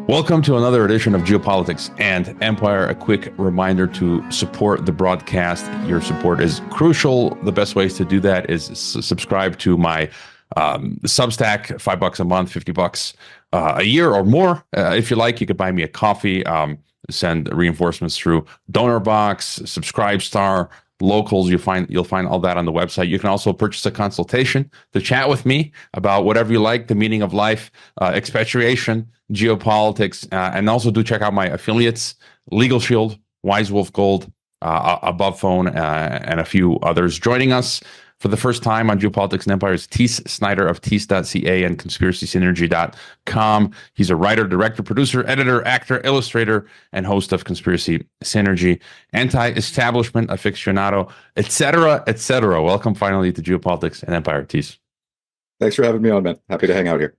Welcome to another edition of Geopolitics and Empire. A quick reminder to support the broadcast. Your support is crucial. The best ways to do that is subscribe to my Substack, $5 a month, $50 a year or more. If you like, you could buy me a coffee, send reinforcements through Donor Box, Subscribe Star, Locals. You'll find all that on the website. You can also purchase a consultation to chat with me about whatever you like, the meaning of life, expatriation, geopolitics, and also do check out my affiliates, Legal Shield, Wise Wolf Gold, Above Phone, and a few others. Joining us for the first time on Geopolitics and Empire is Teace Snyder of Teace.ca and conspiracysynergy.com. He's a writer, director, producer, editor, actor, illustrator, and host of Conspiracy Synergy, anti-establishment aficionado, etc., etc. Welcome finally to Geopolitics and Empire, Teace. Thanks for having me on, man. Happy to hang out here.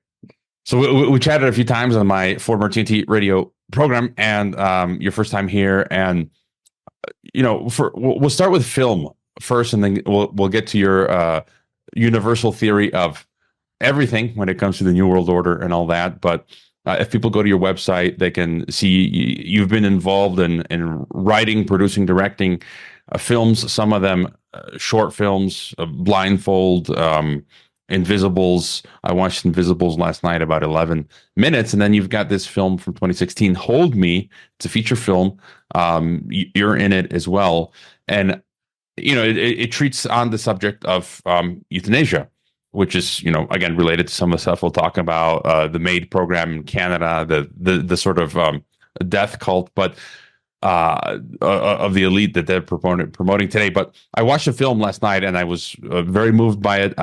So we chatted a few times on my former TNT radio program, and your first time here. And we'll start with film first, and then we'll get to your universal theory of everything when it comes to the New World Order and all that. But if people go to your website, they can see you've been involved in writing, producing, directing films. Some of them short films, Blindfold. Invisibles. I watched Invisibles last night, about 11 minutes. And then you've got this film from 2016, Hold Me. It's a feature film. You're in it as well. And, it treats on the subject of euthanasia, which is, again, related to some of the stuff we'll talk about, the MAID program in Canada, the sort of death cult, but of the elite that they're promoting today. But I watched the film last night, and I was very moved by it.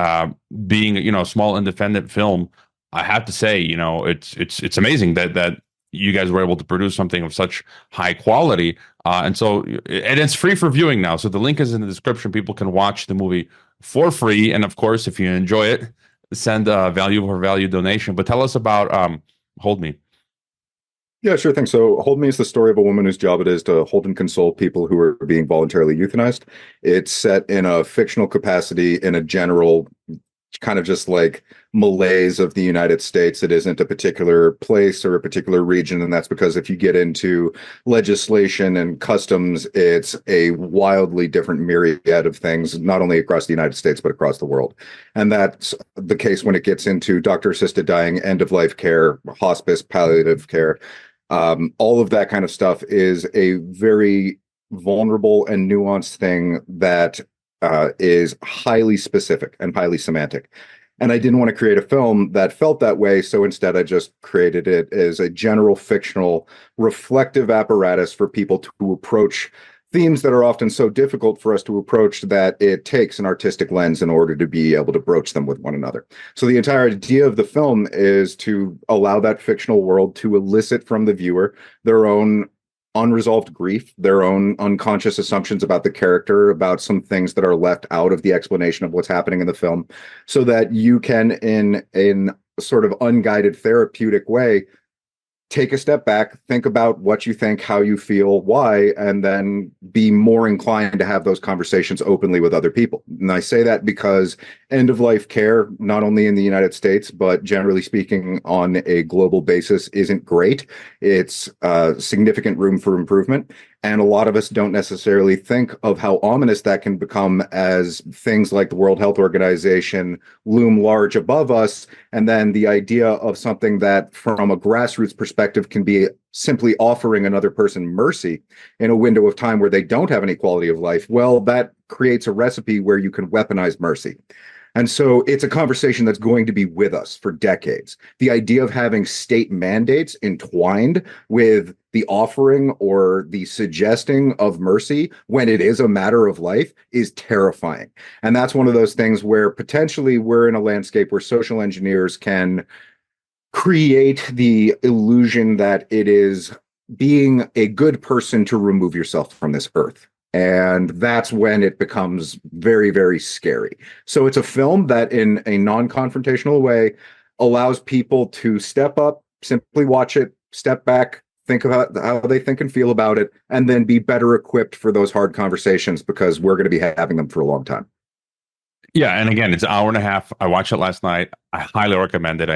Being a small independent film, I have to say, it's amazing that you guys were able to produce something of such high quality. And it's free for viewing now. So the link is in the description. People can watch the movie for free. And of course, if you enjoy it, send a value for value donation. But tell us about Hold Me. Yeah, sure thing. So Hold Me is the story of a woman whose job it is to hold and console people who are being voluntarily euthanized. It's set in a fictional capacity in a general kind of just like malaise of the United States. It isn't a particular place or a particular region. And that's because if you get into legislation and customs, it's a wildly different myriad of things, not only across the United States, but across the world. And that's the case when it gets into doctor-assisted dying, end-of-life care, hospice, palliative care. All of that kind of stuff is a very vulnerable and nuanced thing that is highly specific and highly semantic. And I didn't want to create a film that felt that way, so instead I just created it as a general fictional reflective apparatus for people to approach themes that are often so difficult for us to approach that it takes an artistic lens in order to be able to broach them with one another. So the entire idea of the film is to allow that fictional world to elicit from the viewer their own unresolved grief, their own unconscious assumptions about the character, about some things that are left out of the explanation of what's happening in the film, so that you can, in sort of unguided therapeutic way, take a step back, think about what you think, how you feel, why, and then be more inclined to have those conversations openly with other people. And I say that because end-of-life care, not only in the United States, but generally speaking on a global basis, isn't great. It's significant room for improvement. And a lot of us don't necessarily think of how ominous that can become as things like the World Health Organization loom large above us. And then the idea of something that from a grassroots perspective can be simply offering another person mercy in a window of time where they don't have any quality of life. Well, that creates a recipe where you can weaponize mercy. And so it's a conversation that's going to be with us for decades. The idea of having state mandates entwined with the offering or the suggesting of mercy when it is a matter of life is terrifying. And that's one of those things where potentially we're in a landscape where social engineers can create the illusion that it is being a good person to remove yourself from this earth. And that's when it becomes very, very scary. So it's a film that in a non-confrontational way allows people to step up, simply watch it, step back, think about how they think and feel about it, and then be better equipped for those hard conversations because we're going to be having them for a long time. Yeah. And again, it's an hour and a half. I watched it last night. I highly recommend it.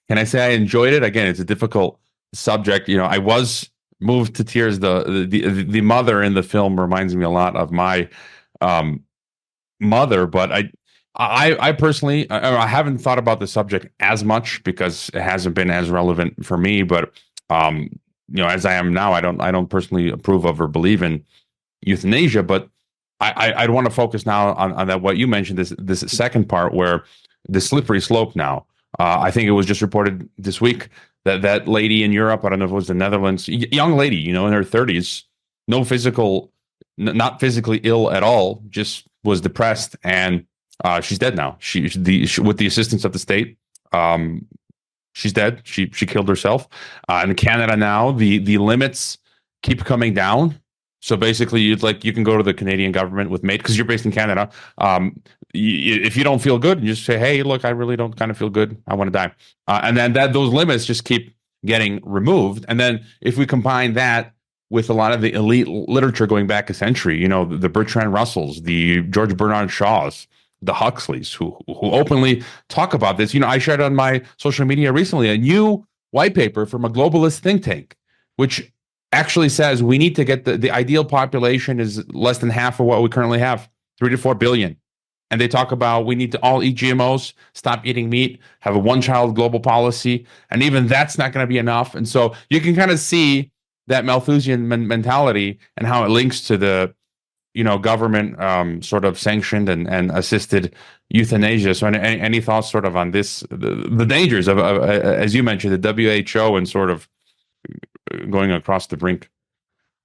Can I say I enjoyed it? Again, it's a difficult subject. I was moved to tears. The mother in the film reminds me a lot of my um, mother, but I personally I haven't thought about the subject as much because it hasn't been as relevant for me. But um, as I am now, I don't personally approve of or believe in euthanasia. But I'd want to focus now on that what you mentioned, this second part where the slippery slope now. I think it was just reported this week that that lady in Europe, I don't know if it was the Netherlands, young lady, in her 30s, no physical, not physically ill at all, just was depressed, and she's dead now. With the assistance of the state, um, she's dead. She killed herself. In Canada now, the limits keep coming down. So basically, you can go to the Canadian government with MAID because you're based in Canada. If you don't feel good, you just say, "Hey, look, I really don't kind of feel good. I want to die," and then those limits just keep getting removed. And then if we combine that with a lot of the elite literature going back a century, the Bertrand Russells, the George Bernard Shaws, the Huxleys, who openly talk about this. I shared on my social media recently a new white paper from a globalist think tank, which actually says we need to get the ideal population is less than half of what we currently have, 3 to 4 billion. And they talk about we need to all eat GMOs, stop eating meat, have a one-child global policy, and even that's not going to be enough. And so you can kind of see that Malthusian mentality and how it links to the government sort of sanctioned and assisted euthanasia. So any thoughts sort of on this, the dangers of as you mentioned, the WHO and sort of going across the brink?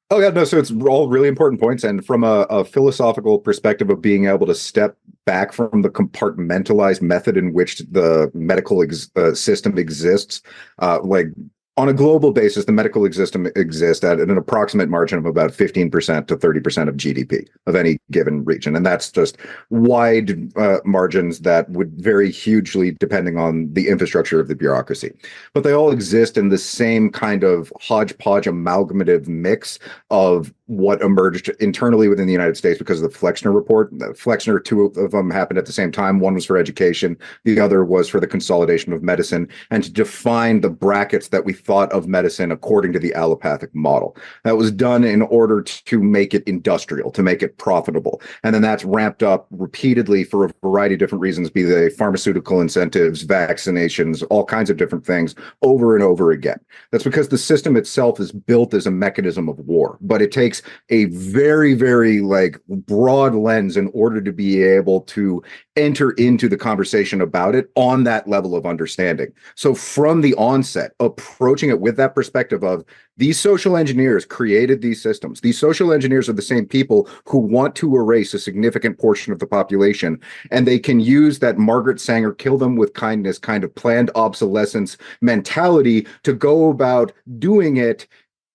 Oh yeah, no. So it's all really important points, and from a philosophical perspective of being able to step back from the compartmentalized method in which the medical system exists, like on a global basis, the medical system exists at an approximate margin of about 15% to 30% of GDP of any given region. And that's just wide margins that would vary hugely depending on the infrastructure of the bureaucracy. But they all exist in the same kind of hodgepodge amalgamative mix of what emerged internally within the United States because of the Flexner report. Flexner, two of them happened at the same time. One was for education. The other was for the consolidation of medicine and to define the brackets that we thought of medicine according to the allopathic model. That was done in order to make it industrial, to make it profitable. And then that's ramped up repeatedly for a variety of different reasons, be they pharmaceutical incentives, vaccinations, all kinds of different things over and over again. That's because the system itself is built as a mechanism of war, but it takes a very, very broad lens in order to be able to enter into the conversation about it on that level of understanding. So from the onset, approaching it with that perspective of these social engineers created these systems. These social engineers are the same people who want to erase a significant portion of the population, and they can use that Margaret Sanger kill them with kindness kind of planned obsolescence mentality to go about doing it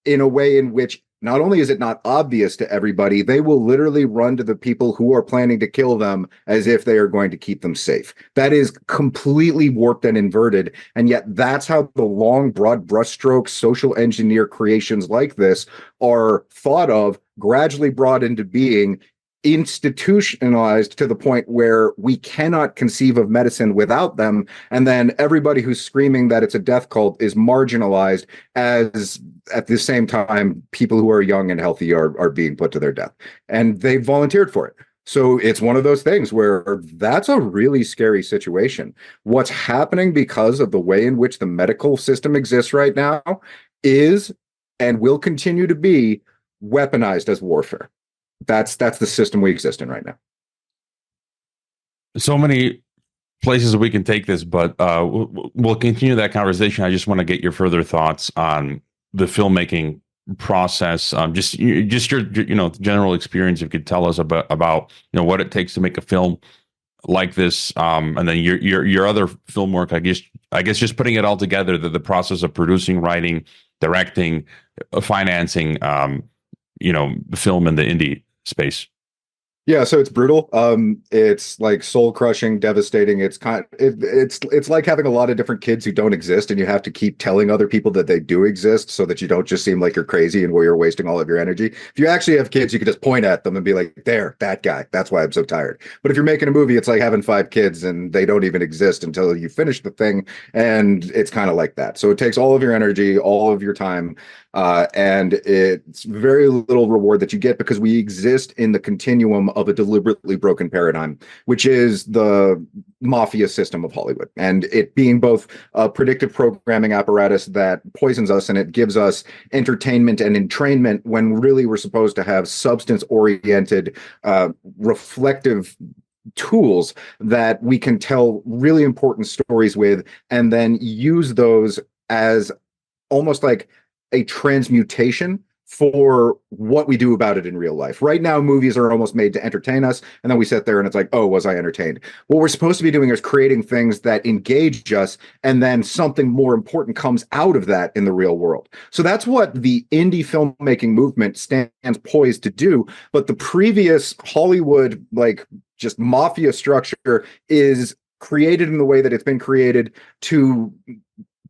in a way in which not only is it not obvious to everybody, they will literally run to the people who are planning to kill them as if they are going to keep them safe. That is completely warped and inverted. And yet that's how the long, broad brushstrokes social engineer creations like this are thought of, gradually brought into being, institutionalized to the point where we cannot conceive of medicine without them. And then everybody who's screaming that it's a death cult is marginalized as at the same time people who are young and healthy are being put to their death. And they volunteered for it. So it's one of those things where that's a really scary situation. What's happening because of the way in which the medical system exists right now is and will continue to be weaponized as warfare. That's the system we exist in right now. So many places we can take this, but we'll continue that conversation. I just want to get your further thoughts on the filmmaking process. Just your general experience. If you could tell us about what it takes to make a film like this, and then your other film work. I guess just putting it all together, the process of producing, writing, directing, financing, the film in the indie space. Yeah, so it's brutal. It's like soul crushing, devastating. It's like having a lot of different kids who don't exist, and you have to keep telling other people that they do exist, so that you don't just seem like you're crazy and where you're wasting all of your energy. If you actually have kids, you can just point at them and be like, "There, that guy. That's why I'm so tired." But if you're making a movie, it's like having five kids and they don't even exist until you finish the thing, and it's kind of like that. So it takes all of your energy, all of your time, and it's very little reward that you get because we exist in the continuum of a deliberately broken paradigm, which is the mafia system of Hollywood. And it being both a predictive programming apparatus that poisons us and it gives us entertainment and entrainment when really we're supposed to have substance oriented, reflective tools that we can tell really important stories with and then use those as almost like a transmutation for what we do about it in real life. Right now, movies are almost made to entertain us, and then we sit there and it's like, oh, was I entertained? What we're supposed to be doing is creating things that engage us, and then something more important comes out of that in the real world. So that's what the indie filmmaking movement stands poised to do. But the previous Hollywood, like just mafia structure, is created in the way that it's been created to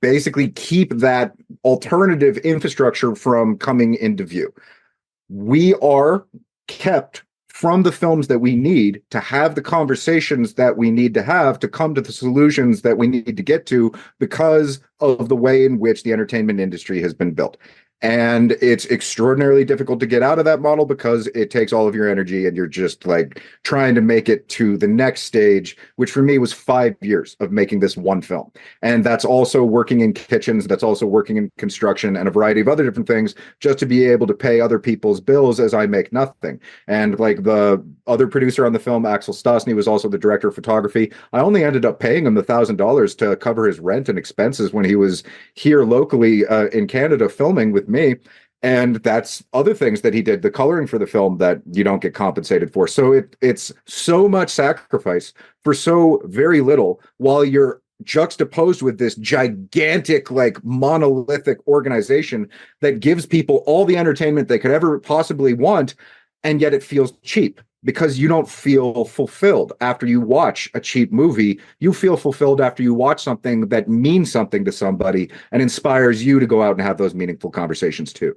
basically keep that alternative infrastructure from coming into view. We are kept from the films that we need to have the conversations that we need to have to come to the solutions that we need to get to because of the way in which the entertainment industry has been built. And it's extraordinarily difficult to get out of that model because it takes all of your energy and you're just like trying to make it to the next stage, which for me was 5 years of making this one film. And that's also working in kitchens, that's also working in construction and a variety of other different things just to be able to pay other people's bills as I make nothing. And like the other producer on the film, Axel Stasny, was also the director of photography. I only ended up paying him $1,000 to cover his rent and expenses when he was here locally in Canada filming with me. And that's other things that he did, the coloring for the film that you don't get compensated for. So it's so much sacrifice for so very little while you're juxtaposed with this gigantic, like monolithic organization that gives people all the entertainment they could ever possibly want. And yet it feels cheap because you don't feel fulfilled after you watch a cheap movie. You feel fulfilled after you watch something that means something to somebody and inspires you to go out and have those meaningful conversations too.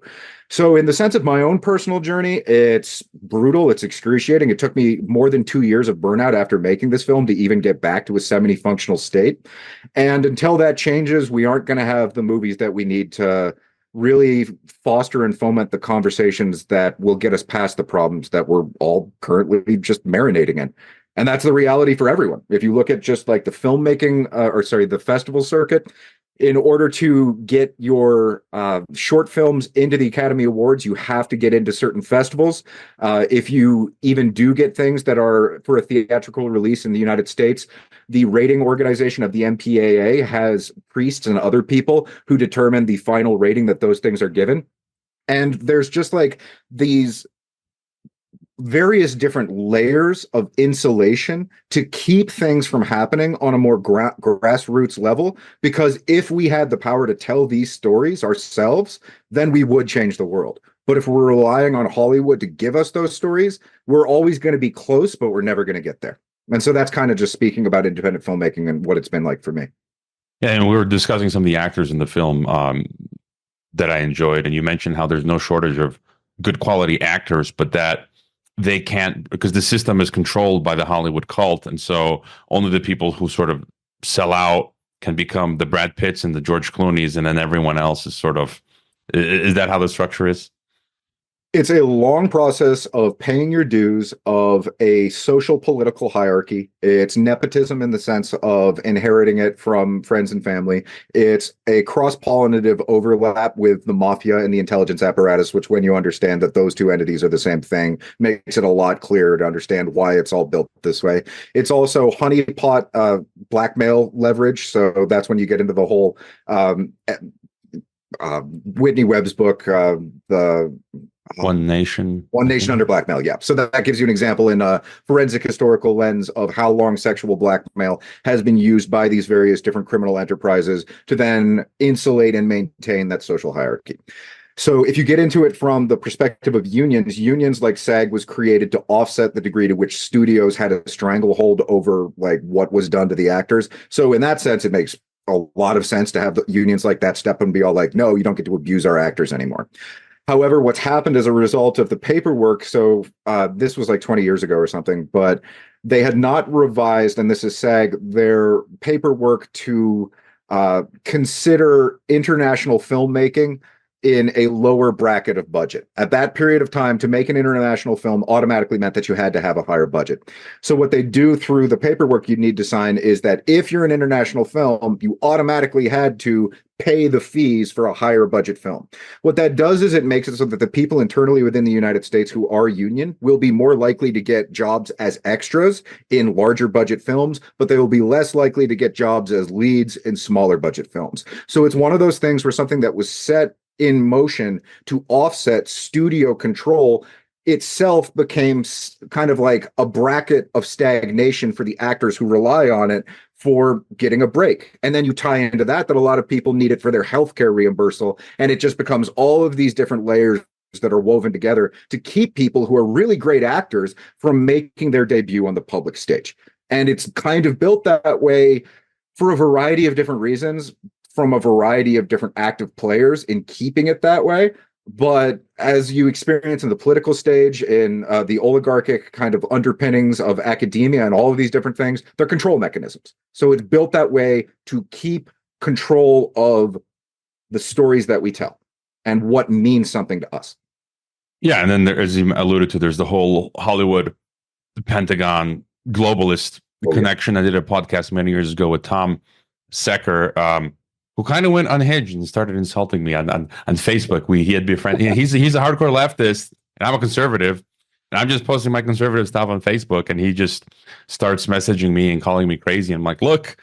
So in the sense of my own personal journey, it's brutal, it's excruciating. It took me more than 2 years of burnout after making this film to even get back to a semi-functional state. And until that changes, we aren't going to have the movies that we need to really foster and foment the conversations that will get us past the problems that we're all currently just marinating in. And that's the reality for everyone. If you look at just like the the festival circuit, in order to get your short films into the Academy Awards, you have to get into certain festivals. If you even do get things that are for a theatrical release in the United States, the rating organization of the MPAA has priests and other people who determine the final rating that those things are given. And there's just like these various different layers of insulation to keep things from happening on a more grassroots level. Because if we had the power to tell these stories ourselves, then we would change the world. But if we're relying on Hollywood to give us those stories, we're always going to be close, but we're never going to get there. And so that's kind of just speaking about independent filmmaking and what it's been like for me. Yeah, and we were discussing some of the actors in the film that I enjoyed, and you mentioned how there's no shortage of good quality actors, but that they can't, because the system is controlled by the Hollywood cult, and so only the people who sort of sell out can become the Brad Pitts and the George Clooney's, and then everyone else is sort of, is that how the structure is? It's a long process of paying your dues of a social political hierarchy. It's nepotism in the sense of inheriting it from friends and family. It's a cross-pollinative overlap with the mafia and the intelligence apparatus, which when you understand that those two entities are the same thing, makes it a lot clearer to understand why it's all built this way. It's also honeypot blackmail leverage. So that's when you get into the whole Whitney Webb's book, the One Nation. One Nation Under Blackmail, yeah. So that gives you an example in a forensic historical lens of how long sexual blackmail has been used by these various different criminal enterprises to then insulate and maintain that social hierarchy. So if you get into it from the perspective of unions, unions like SAG was created to offset the degree to which studios had a stranglehold over like what was done to the actors. So in that sense, it makes a lot of sense to have the unions like that step and be all like, no, you don't get to abuse our actors anymore. However, what's happened as a result of the paperwork, so this was like 20 years ago or something, but they had not revised, and this is SAG, their paperwork to consider international filmmaking in a lower bracket of budget. At that period of time, to make an international film automatically meant that you had to have a higher budget. So what they do through the paperwork you need to sign is that if you're an international film, you automatically had to pay the fees for a higher budget film. What that does is it makes it so that the people internally within the United States who are union will be more likely to get jobs as extras in larger budget films, but they will be less likely to get jobs as leads in smaller budget films. So it's one of those things where something that was set in motion to offset studio control itself became kind of like a bracket of stagnation for the actors who rely on it for getting a break. And then you tie into that a lot of people need it for their healthcare reimbursal. And it just becomes all of these different layers that are woven together to keep people who are really great actors from making their debut on the public stage. And it's kind of built that way for a variety of different reasons, from a variety of different active players in keeping it that way. But as you experience in the political stage, in the oligarchic kind of underpinnings of academia and all of these different things, they're control mechanisms. So it's built that way to keep control of the stories that we tell and what means something to us. Yeah, and then there, as you alluded to, there's the whole Hollywood, the Pentagon, globalist connection. Yeah. I did a podcast many years ago with Tom Secker, who kind of went unhinged and started insulting me on Facebook. He had befriended. He's a hardcore leftist, and I'm a conservative, and I'm just posting my conservative stuff on Facebook, and he just starts messaging me and calling me crazy. I'm like, look,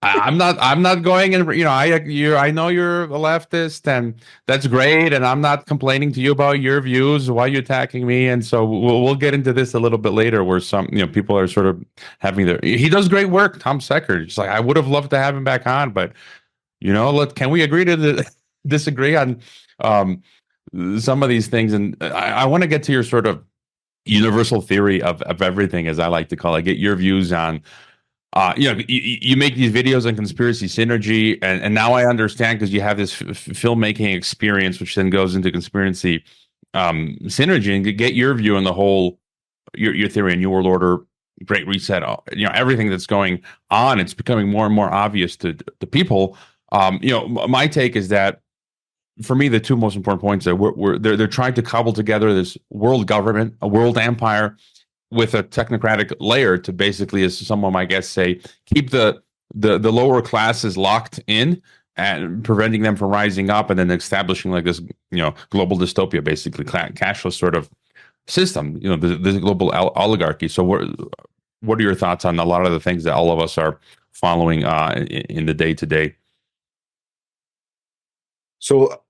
I'm not going, and I know you're a leftist, and that's great, and I'm not complaining to you about your views. Why are you attacking me? And so we'll get into this a little bit later, where some people are sort of having their. He does great work, Tom Secker. Just like I would have loved to have him back on, but can we agree to disagree on some of these things? And I want to get to your sort of universal theory of everything, as I like to call it. Get your views on. You make these videos on conspiracy synergy, and now I understand, because you have this filmmaking experience, which then goes into conspiracy synergy, and get your view on the whole, your theory on New World Order, Great Reset, everything that's going on. It's becoming more and more obvious to people. My take is that, for me, the two most important points are they're trying to cobble together this world government, a world empire, with a technocratic layer to basically, as someone might guess, say, keep the lower classes locked in and preventing them from rising up, and then establishing like this global dystopia, basically cashless sort of system, this global oligarchy. So what are your thoughts on a lot of the things that all of us are following in the day to day? So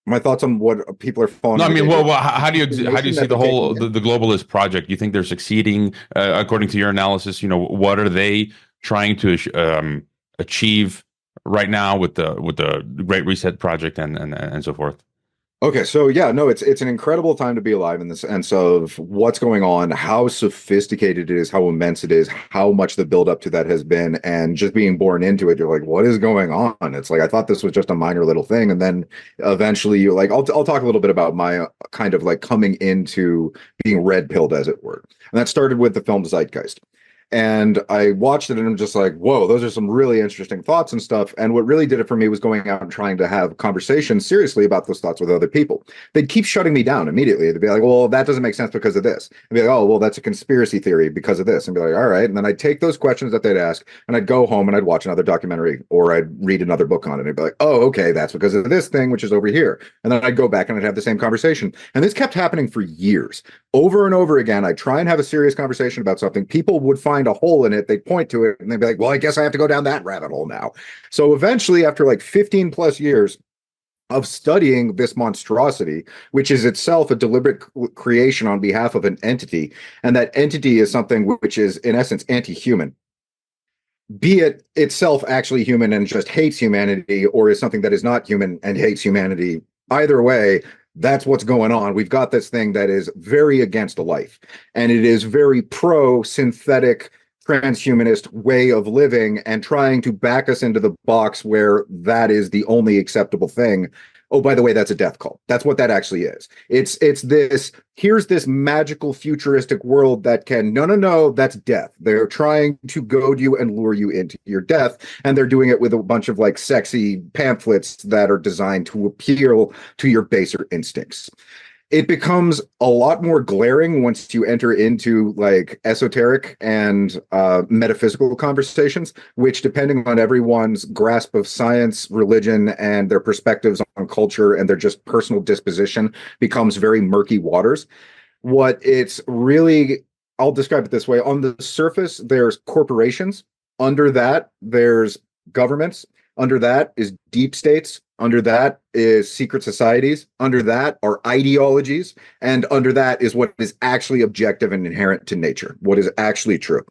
my thoughts on what people are following. No, I mean, how do you see the whole the globalist project? Do you think they're succeeding according to your analysis? What are they trying to achieve right now with the Great Reset project and so forth? Okay, so yeah, no, it's an incredible time to be alive in the sense of what's going on, how sophisticated it is, how immense it is, how much the build up to that has been, and just being born into it, you're like, what is going on? It's like, I thought this was just a minor little thing, and then eventually you're like, I'll talk a little bit about my kind of like coming into being red pilled, as it were, and that started with the film Zeitgeist. And I watched it and I'm just like, whoa, those are some really interesting thoughts and stuff. And what really did it for me was going out and trying to have conversations seriously about those thoughts with other people. They'd keep shutting me down immediately. They'd be like, well, that doesn't make sense because of this. I'd be like, oh, well, that's a conspiracy theory because of this. And be like, all right. And then I'd take those questions that they'd ask and I'd go home and I'd watch another documentary or I'd read another book on it. And I'd be like, oh, okay, that's because of this thing, which is over here. And then I'd go back and I'd have the same conversation. And this kept happening for years. Over and over again, I'd try and have a serious conversation about something. People would find a hole in it. They'd point to it and they'd be like, well, I guess I have to go down that rabbit hole now. So eventually, after like 15 plus years of studying this monstrosity, which is itself a deliberate creation on behalf of an entity, and that entity is something which is, in essence, anti-human, be it itself actually human and just hates humanity, or is something that is not human and hates humanity Either way, that's what's going on. We've got this thing that is very against life, and it is very pro synthetic transhumanist way of living and trying to back us into the box where that is the only acceptable thing. Oh, by the way, that's a death cult. That's what that actually is. It's this, here's this magical futuristic world that can, no, that's death. They're trying to goad you and lure you into your death, and they're doing it with a bunch of like sexy pamphlets that are designed to appeal to your baser instincts. It becomes a lot more glaring once you enter into like esoteric and metaphysical conversations, which, depending on everyone's grasp of science, religion, and their perspectives on culture and their just personal disposition, becomes very murky waters. What it's really, I'll describe it this way: on the surface, there's corporations. Under that, there's governments. Under that is deep states. Under that is secret societies. Under that are ideologies. And under that is what is actually objective and inherent to nature, what is actually true.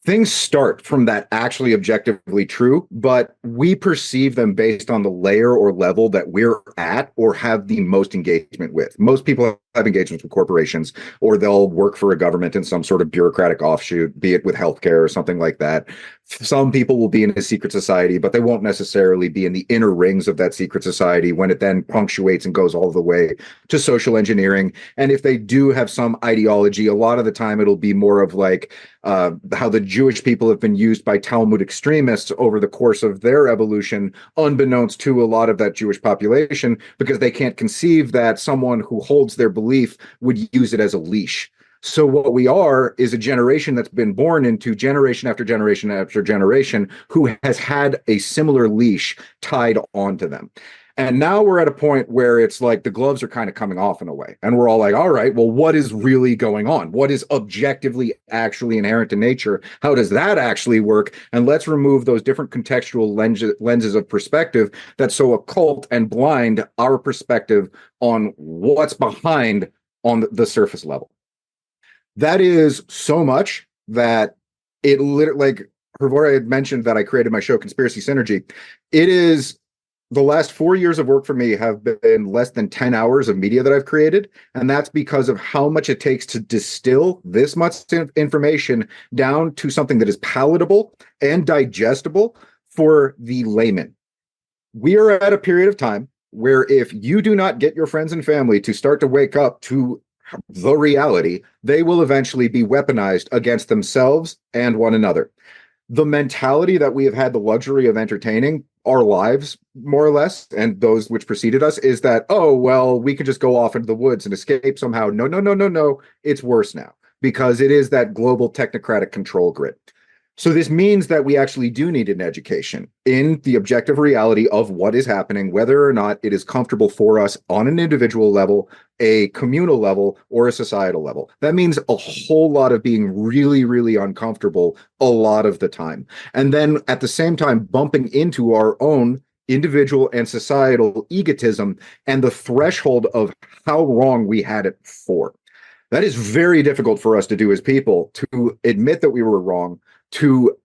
Things start from that actually objectively true, but we perceive them based on the layer or level that we're at or have the most engagement with. Most people have engagements with corporations, or they'll work for a government in some sort of bureaucratic offshoot, be it with healthcare or something like that. Some people will be in a secret society, but they won't necessarily be in the inner rings of that secret society when it then punctuates and goes all the way to social engineering. And if they do have some ideology, a lot of the time it'll be more of like how the Jewish people have been used by Talmud extremists over the course of their evolution, unbeknownst to a lot of that Jewish population, because they can't conceive that someone who holds their belief would use it as a leash. So what we are is a generation that's been born into generation after generation after generation who has had a similar leash tied onto them. And now we're at a point where it's like the gloves are kind of coming off in a way. And we're all like, all right, well, what is really going on? What is objectively actually inherent to nature? How does that actually work? And let's remove those different contextual lenses of perspective that so occult and blind our perspective on what's behind on the surface level. That is so much that it literally, like Hervora had mentioned that I created my show Conspiracy Synergy. It is, the last 4 years of work for me have been less than 10 hours of media that I've created. And that's because of how much it takes to distill this much information down to something that is palatable and digestible for the layman. We are at a period of time where if you do not get your friends and family to start to wake up to the reality, they will eventually be weaponized against themselves and one another. The mentality that we have had the luxury of entertaining our lives, more or less, and those which preceded us, is that, oh, well, we could just go off into the woods and escape somehow. No. It's worse now, because it is that global technocratic control grid. So this means that we actually do need an education in the objective reality of what is happening, whether or not it is comfortable for us on an individual level, a communal level, or a societal level. That means a whole lot of being really, really uncomfortable a lot of the time. And then at the same time, bumping into our own individual and societal egotism and the threshold of how wrong we had it before. That is very difficult for us to do as people, to admit that we were wrong, to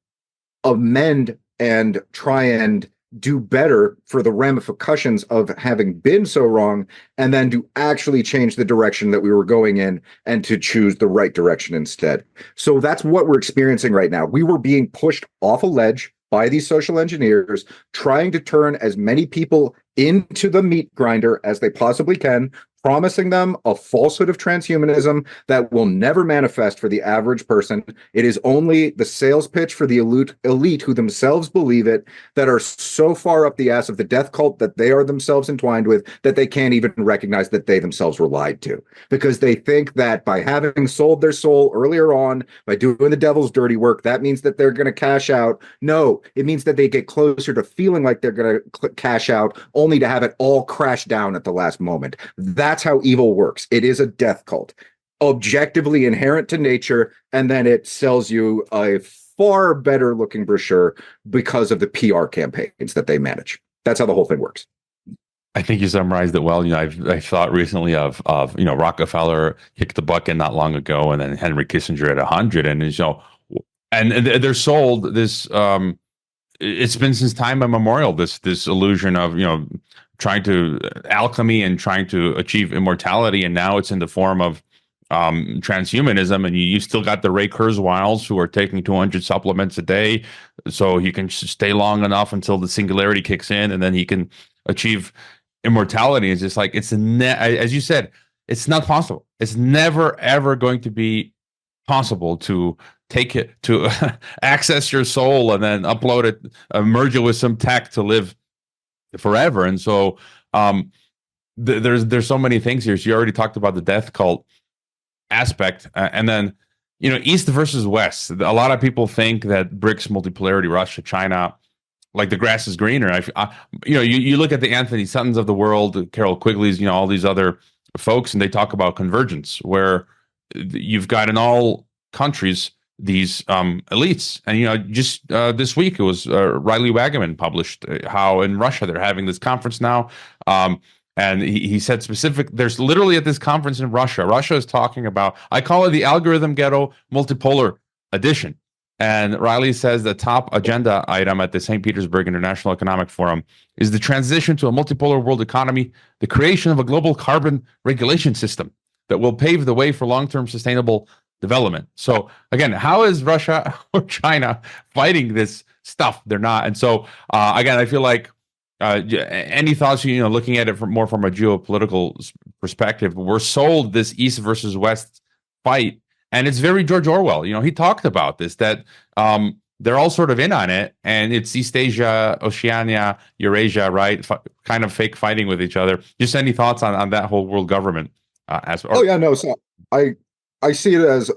amend and try and do better for the ramifications of having been so wrong, and then to actually change the direction that we were going in and to choose the right direction instead. So that's what we're experiencing right now. We were being pushed off a ledge by these social engineers, trying to turn as many people into the meat grinder as they possibly can, promising them a falsehood of transhumanism that will never manifest for the average person. It is only the sales pitch for the elite who themselves believe it, that are so far up the ass of the death cult that they are themselves entwined with, that they can't even recognize that they themselves were lied to, because they think that by having sold their soul earlier on, by doing the devil's dirty work, that means that they're going to cash out. No, it means that they get closer to feeling like they're going to cash out, only to have it all crash down at the last moment. That's how evil works. It is a death cult, objectively inherent to nature, and then it sells you a far better looking brochure because of the PR campaigns that they manage. That's how the whole thing works. I think you summarized it well. You know, I thought recently of Rockefeller kicked the bucket not long ago, and then Henry Kissinger at 100, and and they're sold this. It's been since time immemorial this illusion of trying to alchemy and trying to achieve immortality, and now it's in the form of transhumanism, and you still got the Ray Kurzweils who are taking 200 supplements a day so he can stay long enough until the singularity kicks in, and then he can achieve immortality. It's just like as you said, it's not possible. It's never ever going to be possible to take it to access your soul and then upload it, merge it with some tech to live forever. And so there's so many things here. So you already talked about the death cult aspect, and then East versus West. A lot of people think that BRICS, multipolarity, Russia, China, like the grass is greener. You look at the Anthony Suttons of the world, Carol Quigley's, all these other folks, and they talk about convergence, where you've got in all countries these elites. And just this week it was Riley Wagaman published how in Russia they're having this conference now. And he said there's literally at this conference in Russia is talking about, I call it the algorithm ghetto multipolar edition. And Riley says the top agenda item at the St. Petersburg International Economic Forum is the transition to a multipolar world economy, the creation of a global carbon regulation system that will pave the way for long-term sustainable development. So again, how is Russia or China fighting this stuff? They're not. And so again, I feel like any thoughts, looking at it from a geopolitical perspective, we're sold this East versus West fight, and it's very George Orwell. He talked about this, that they're all sort of in on it, and it's East Asia, Oceania, Eurasia, right? Kind of fake fighting with each other. Just any thoughts on that whole world government? So I see it as,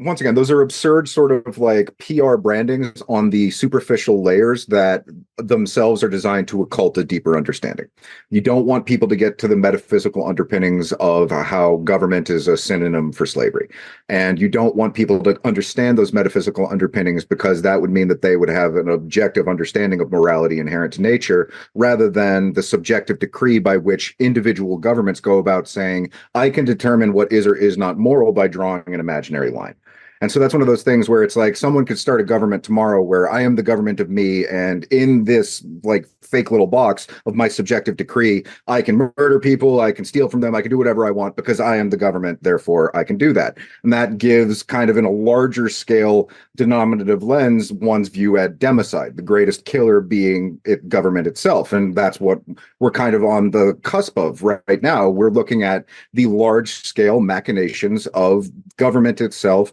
once again, those are absurd sort of like PR brandings on the superficial layers that themselves are designed to occult a deeper understanding. You don't want people to get to the metaphysical underpinnings of how government is a synonym for slavery. And you don't want people to understand those metaphysical underpinnings, because that would mean that they would have an objective understanding of morality inherent to nature, rather than the subjective decree by which individual governments go about saying, I can determine what is or is not moral by drawing an imaginary line. And so that's one of those things where it's like someone could start a government tomorrow where I am the government of me, and in this like fake little box of my subjective decree, I can murder people, I can steal from them, I can do whatever I want because I am the government, therefore I can do that. And that gives kind of in a larger scale denominative lens one's view at democide, the greatest killer being government itself. And that's what we're kind of on the cusp of right now. We're looking at the large scale machinations of government itself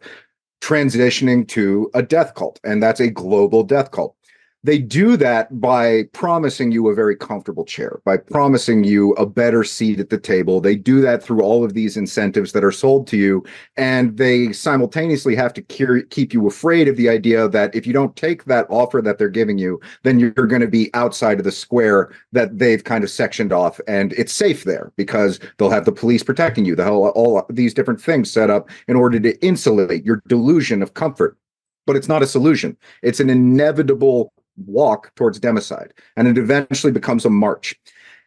transitioning to a death cult, and that's a global death cult. They do that by promising you a very comfortable chair, by promising you a better seat at the table. They do that through all of these incentives that are sold to you, and they simultaneously have to keep you afraid of the idea that if you don't take that offer that they're giving you, then you're going to be outside of the square that they've kind of sectioned off, and it's safe there because they'll have the police protecting you, all these different things set up in order to insulate your delusion of comfort. But it's not a solution. It's an inevitable walk towards democide, and it eventually becomes a march.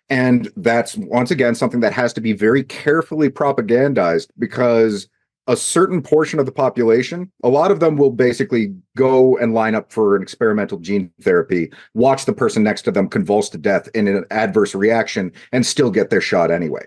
And that's once again something that has to be very carefully propagandized, because a certain portion of the population, a lot of them will basically go and line up for an experimental gene therapy, watch the person next to them convulse to death in an adverse reaction, and still get their shot anyway.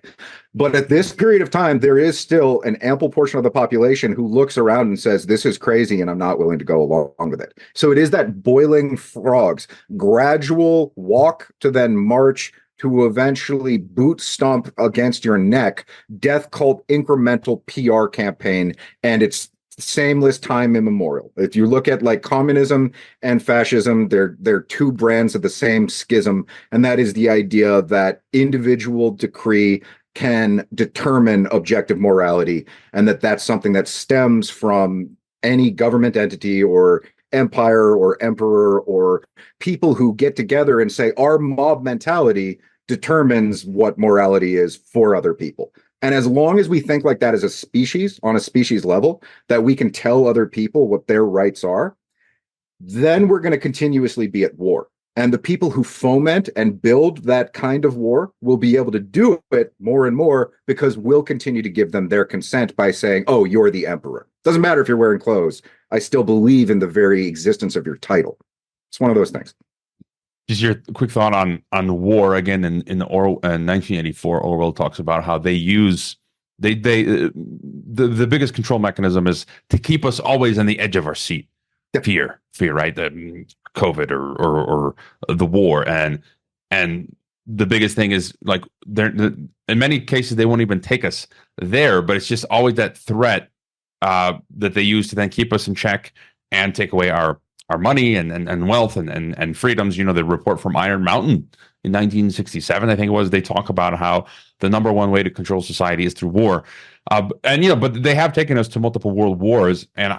But at this period of time, there is still an ample portion of the population who looks around and says, this is crazy, and I'm not willing to go along with it. So it is that boiling frogs, gradual walk to then march to eventually boot stomp against your neck, death cult incremental PR campaign, and it's shameless time immemorial. If you look at like communism and fascism, they're two brands of the same schism, and that is the idea that individual decree can determine objective morality, and that's something that stems from any government entity or empire or emperor or people who get together and say our mob mentality determines what morality is for other people. And as long as we think like that as a species, on a species level, that we can tell other people what their rights are, then we're going to continuously be at war. And the people who foment and build that kind of war will be able to do it more and more because we'll continue to give them their consent by saying, oh, you're the emperor. Doesn't matter if you're wearing clothes. I still believe in the very existence of your title. It's one of those things. Just your quick thought on war again. In the 1984, Orwell talks about how they use the biggest control mechanism is to keep us always on the edge of our seat. Yep. Fear, right? The COVID or the war, and the biggest thing is like in many cases they won't even take us there, but it's just always that threat that they use to then keep us in check and take away our money and wealth and freedoms. The report from Iron Mountain in 1967, I think it was, they talk about how the number one way to control society is through war. But they have taken us to multiple world wars. And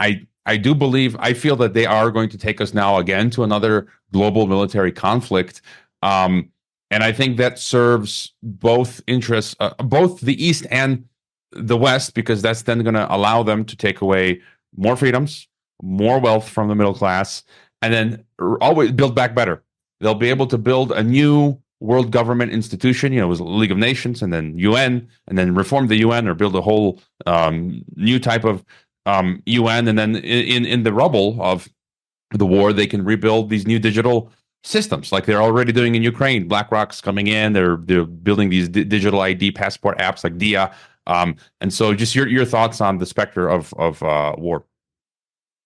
I do believe, I feel that they are going to take us now again to another global military conflict. And I think that serves both interests, both the East and the West, because that's then going to allow them to take away more freedoms, more wealth from the middle class, and then always build back better. They'll be able to build a new world government institution. It was League of Nations, and then UN, and then reform the UN or build a whole new type of UN. And then in the rubble of the war, they can rebuild these new digital systems like they're already doing in Ukraine. BlackRock's coming in. They're building these digital ID passport apps like Dia. And so just your thoughts on the specter of war.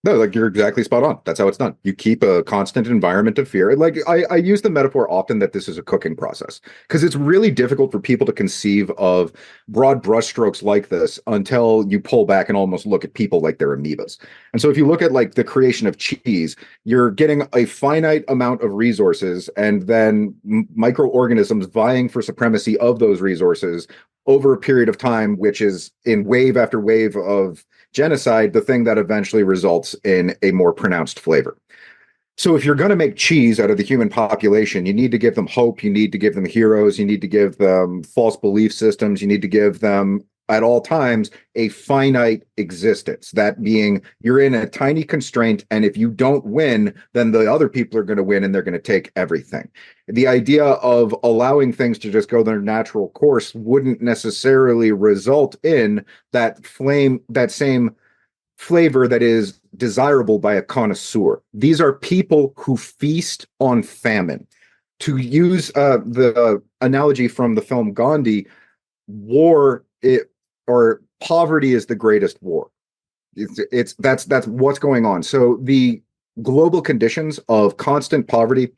No, like you're exactly spot on. That's how it's done. You keep a constant environment of fear. Like I use the metaphor often that this is a cooking process because it's really difficult for people to conceive of broad brushstrokes like this until you pull back and almost look at people like they're amoebas. And so if you look at like the creation of cheese, you're getting a finite amount of resources and then microorganisms vying for supremacy of those resources over a period of time, which is in wave after wave of genocide, the thing that eventually results in a more pronounced flavor. So if you're going to make cheese out of the human population, you need to give them hope, you need to give them heroes, you need to give them false belief systems, you need to give them at all times a finite existence. That being, you're in a tiny constraint, and if you don't win, then the other people are going to win and they're going to take everything. The idea of allowing things to just go their natural course wouldn't necessarily result in that same flavor that is desirable by a connoisseur. These are people who feast on famine. To use the analogy from the film Gandhi, or poverty is the greatest war. That's what's going on. So the global conditions of constant poverty,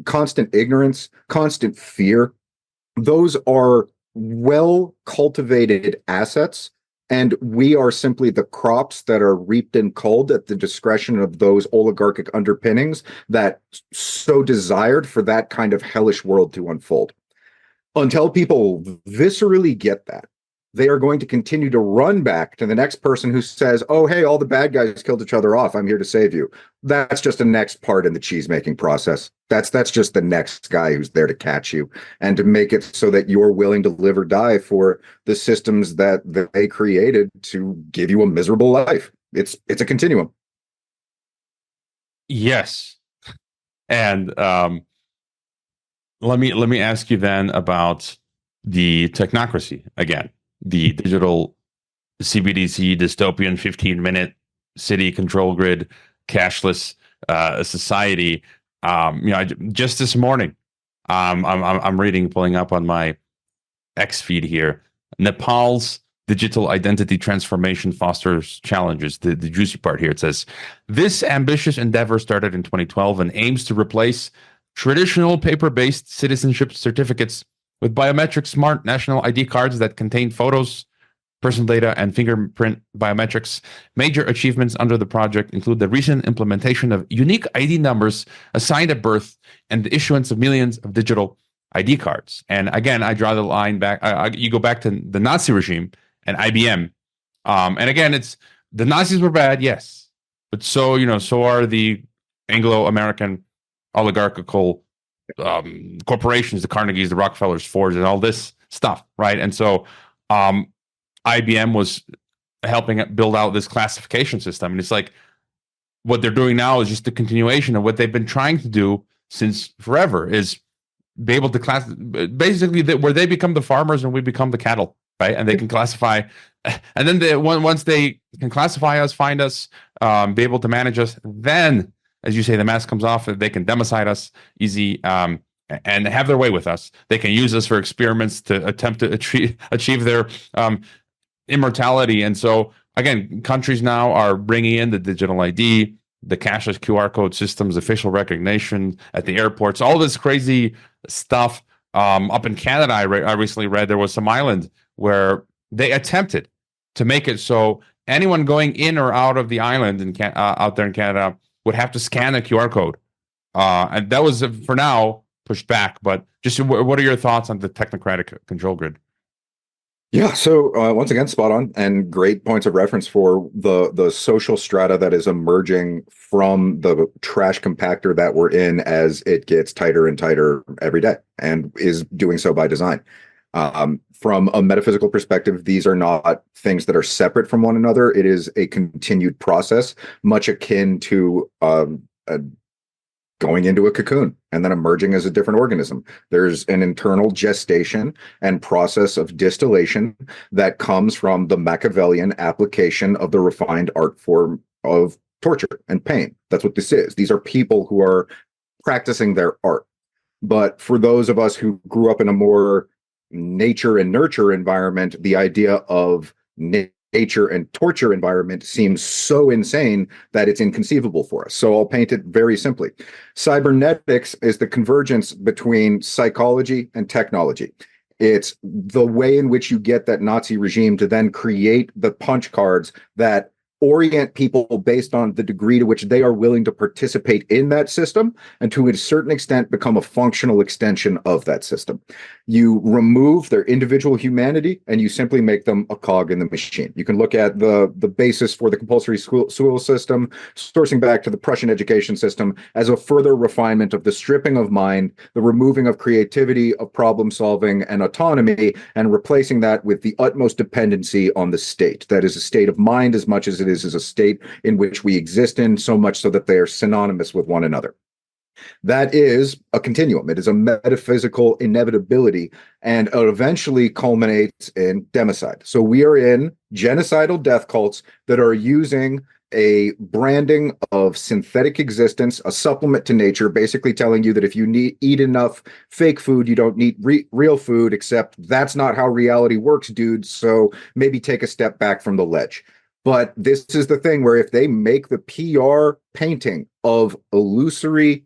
constant ignorance, constant fear, those are well cultivated assets, and we are simply the crops that are reaped and culled at the discretion of those oligarchic underpinnings that so desired for that kind of hellish world to unfold. Until people viscerally get that, they are going to continue to run back to the next person who says, oh, hey, all the bad guys killed each other off. I'm here to save you. That's just the next part in the cheese making process. That's just the next guy who's there to catch you and to make it so that you're willing to live or die for the systems that they created to give you a miserable life. It's a continuum. Yes. And let me ask you then about the technocracy again. The digital CBDC dystopian 15-minute city control grid, cashless society. Just this morning, I'm pulling up on my X feed here. Nepal's digital identity transformation fosters challenges. The juicy part here, it says, this ambitious endeavor started in 2012 and aims to replace traditional paper-based citizenship certificates with biometric smart national ID cards that contain photos, personal data, and fingerprint biometrics. Major achievements under the project include the recent implementation of unique ID numbers assigned at birth and the issuance of millions of digital ID cards. And again, I draw the line back. You go back to the Nazi regime and IBM. And again, it's the Nazis were bad, yes, but so are the Anglo-American oligarchical corporations, the Carnegies, the Rockefellers, Fords, and all this stuff, right? And so IBM was helping build out this classification system. And it's like what they're doing now is just the continuation of what they've been trying to do since forever, is be able to basically where they become the farmers and we become the cattle, right? And they can classify, and then once they can classify us, find us, be able to manage us, then as you say, the mask comes off, they can democide us easy, and have their way with us. They can use us for experiments to attempt to achieve their immortality. And so, again, countries now are bringing in the digital ID, the cashless QR code systems, the facial recognition at the airports, all this crazy stuff. Up in Canada, I recently read there was some island where they attempted to make it so anyone going in or out of the island out there in Canada would have to scan a QR code. And that was, for now, pushed back. But just what are your thoughts on the technocratic control grid? Yeah, so once again, spot on, and great points of reference for the social strata that is emerging from the trash compactor that we're in as it gets tighter and tighter every day, and is doing so by design. From a metaphysical perspective, these are not things that are separate from one another. It is a continued process, much akin to going into a cocoon and then emerging as a different organism. There's an internal gestation and process of distillation that comes from the Machiavellian application of the refined art form of torture and pain. That's what this is. These are people who are practicing their art. But for those of us who grew up in a more nature and nurture environment, the idea of nature and torture environment seems so insane that it's inconceivable for us. So I'll paint it very simply. Cybernetics is the convergence between psychology and technology. It's the way in which you get that Nazi regime to then create the punch cards that orient people based on the degree to which they are willing to participate in that system, and to a certain extent become a functional extension of that system. You remove their individual humanity and you simply make them a cog in the machine. You can look at the basis for the compulsory school system, sourcing back to the Prussian education system, as a further refinement of the stripping of mind, the removing of creativity, of problem solving and autonomy, and replacing that with the utmost dependency on the state. That is a state of mind as much as it is a state in which we exist in, so much so that they are synonymous with one another. That is a continuum. It is a metaphysical inevitability, and it eventually culminates in democide. So we are in genocidal death cults that are using a branding of synthetic existence, a supplement to nature, basically telling you that if you eat enough fake food, you don't need real food, except that's not how reality works, dude. So maybe take a step back from the ledge. But this is the thing where if they make the PR painting of illusory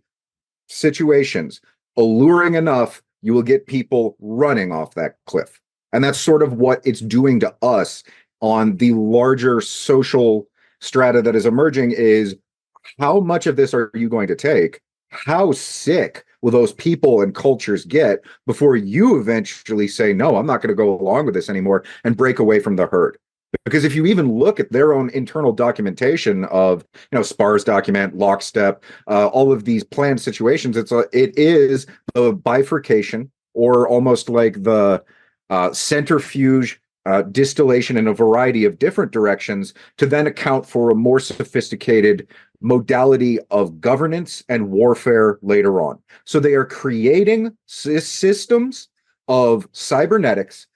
situations alluring enough, you will get people running off that cliff. And that's sort of what it's doing to us on the larger social strata that is emerging. Is how much of this are you going to take? How sick will those people and cultures get before you eventually say, no, I'm not going to go along with this anymore, and break away from the herd? Because if you even look at their own internal documentation of, SPARS document, Lockstep, all of these planned situations, it is the bifurcation, or almost like the centrifuge distillation in a variety of different directions to then account for a more sophisticated modality of governance and warfare later on. So they are creating systems of cybernetics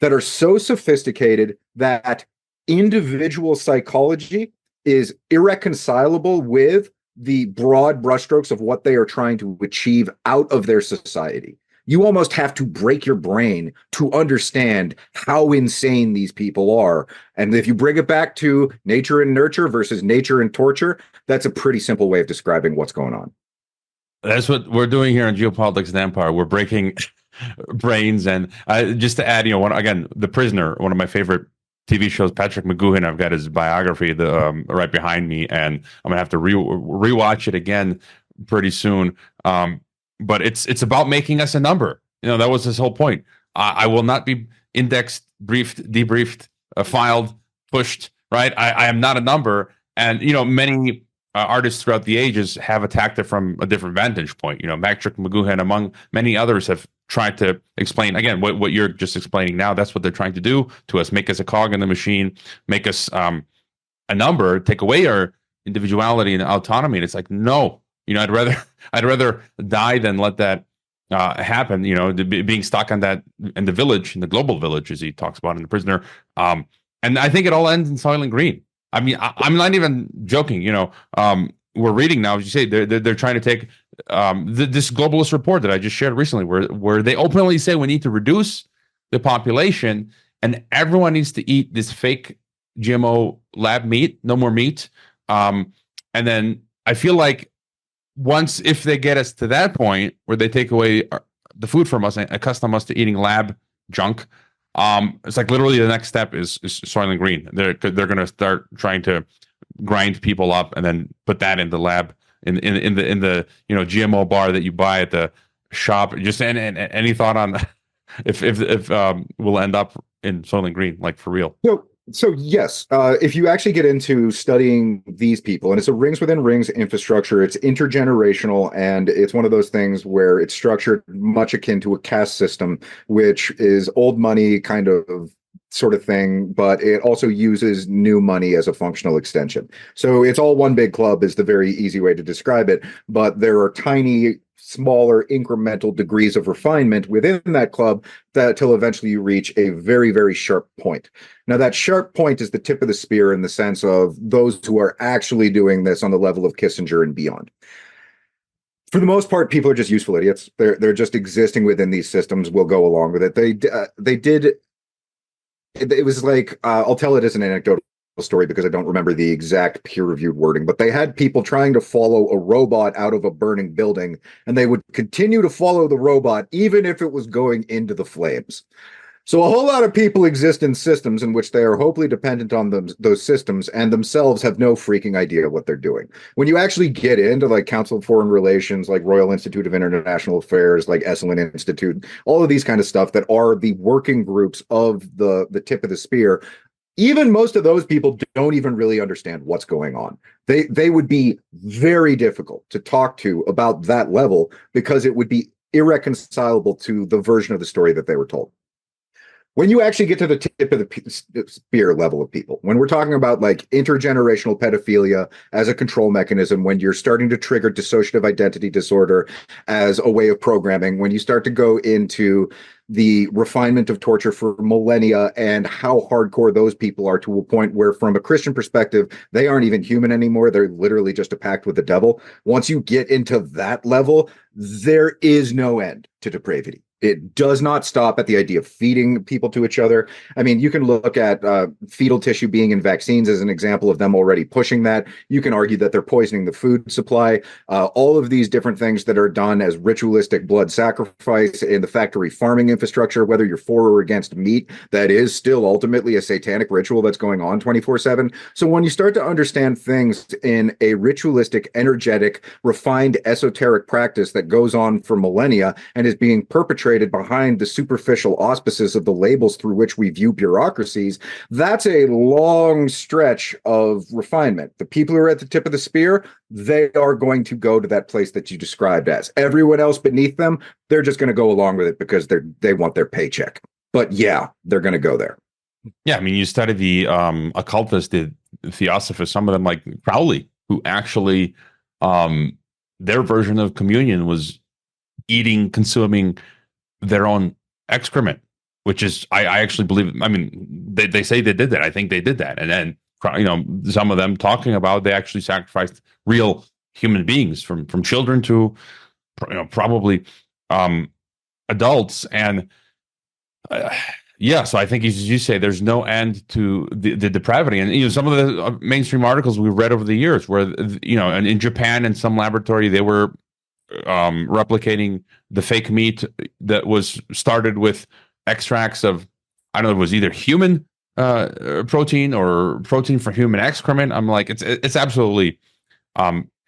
that are so sophisticated that individual psychology is irreconcilable with the broad brushstrokes of what they are trying to achieve out of their society. You almost have to break your brain to understand how insane these people are. And if you bring it back to nature and nurture versus nature and torture, that's a pretty simple way of describing what's going on. That's what we're doing here on Geopolitics and Empire. We're breaking brains. And just to add, The Prisoner, one of my favorite TV shows, Patrick McGoohan. I've got his biography right behind me, and I'm gonna have to rewatch it again pretty soon. But it's about making us a number. That was his whole point. I will not be indexed, briefed, debriefed, filed, pushed. Right? I am not a number. And many artists throughout the ages have attacked it from a different vantage point. Patrick McGoohan, among many others, have tried to explain, again, what you're just explaining now. That's what they're trying to do to us, make us a cog in the machine, make us a number, take away our individuality and autonomy. And it's like, no, I'd rather die than let that happen, being stuck on that, in the village, in the global village, as he talks about in The Prisoner. And I think it all ends in Soylent Green. I mean, I'm not even joking. we're reading now, as you say, they're trying to take this globalist report that I just shared recently, where they openly say we need to reduce the population and everyone needs to eat this fake GMO lab meat, no more meat. And then I feel like if they get us to that point where they take away the food from us and accustom us to eating lab junk, it's like literally the next step is Soylent Green. They're going to start trying to grind people up and then put that in the lab in the GMO bar that you buy at the shop. Just and any thought on if we'll end up in Soylent Green, like for real? So yes, if you actually get into studying these people, and it's a rings within rings infrastructure, it's intergenerational, and it's one of those things where it's structured much akin to a caste system, which is old money kind of sort of thing, but it also uses new money as a functional extension. So it's all one big club is the very easy way to describe it, but there are tiny, smaller incremental degrees of refinement within that club till eventually you reach a very, very sharp point. Now, that sharp point is the tip of the spear in the sense of those who are actually doing this on the level of Kissinger and beyond. For the most part, people are just useful idiots. They're just existing within these systems. Will go along with it. They did. It was like I'll tell it as an anecdotal story because I don't remember the exact peer-reviewed wording, but they had people trying to follow a robot out of a burning building, and they would continue to follow the robot even if it was going into the flames. So a whole lot of people exist in systems in which they are hopefully dependent on those systems and themselves have no freaking idea what they're doing. When you actually get into like Council of Foreign Relations, like Royal Institute of International Affairs, like Esalen Institute, all of these kind of stuff that are the working groups of the tip of the spear, even most of those people don't even really understand what's going on. They would be very difficult to talk to about that level because it would be irreconcilable to the version of the story that they were told. When you actually get to the tip of the spear level of people, when we're talking about like intergenerational pedophilia as a control mechanism, when you're starting to trigger dissociative identity disorder as a way of programming, when you start to go into the refinement of torture for millennia and how hardcore those people are to a point where, from a Christian perspective, they aren't even human anymore. They're literally just a pact with the devil. Once you get into that level, there is no end to depravity. It does not stop at the idea of feeding people to each other. I mean, you can look at fetal tissue being in vaccines as an example of them already pushing that. You can argue that they're poisoning the food supply. All of these different things that are done as ritualistic blood sacrifice in the factory farming infrastructure, whether you're for or against meat, that is still ultimately a satanic ritual that's going on 24/7. So when you start to understand things in a ritualistic, energetic, refined, esoteric practice that goes on for millennia and is being perpetrated behind the superficial auspices of the labels through which we view bureaucracies, that's a long stretch of refinement. The people who are at the tip of the spear, they are going to go to that place that you described as. Everyone else beneath them, they're just going to go along with it because they want their paycheck. But yeah, they're going to go there. Yeah, I mean, you study the occultists, the theosophists, some of them like Crowley, who actually their version of communion was consuming their own excrement, which is I actually believe. I mean, they say they did that. I think they did that, and then some of them talking about they actually sacrificed real human beings from children to probably adults, and yeah. So I think as you say, there's no end to the depravity, and some of the mainstream articles we read over the years, where and in Japan in some laboratory they were replicating the fake meat that was started with extracts of, I don't know, it was either human protein or protein from human excrement. I'm like, it's absolutely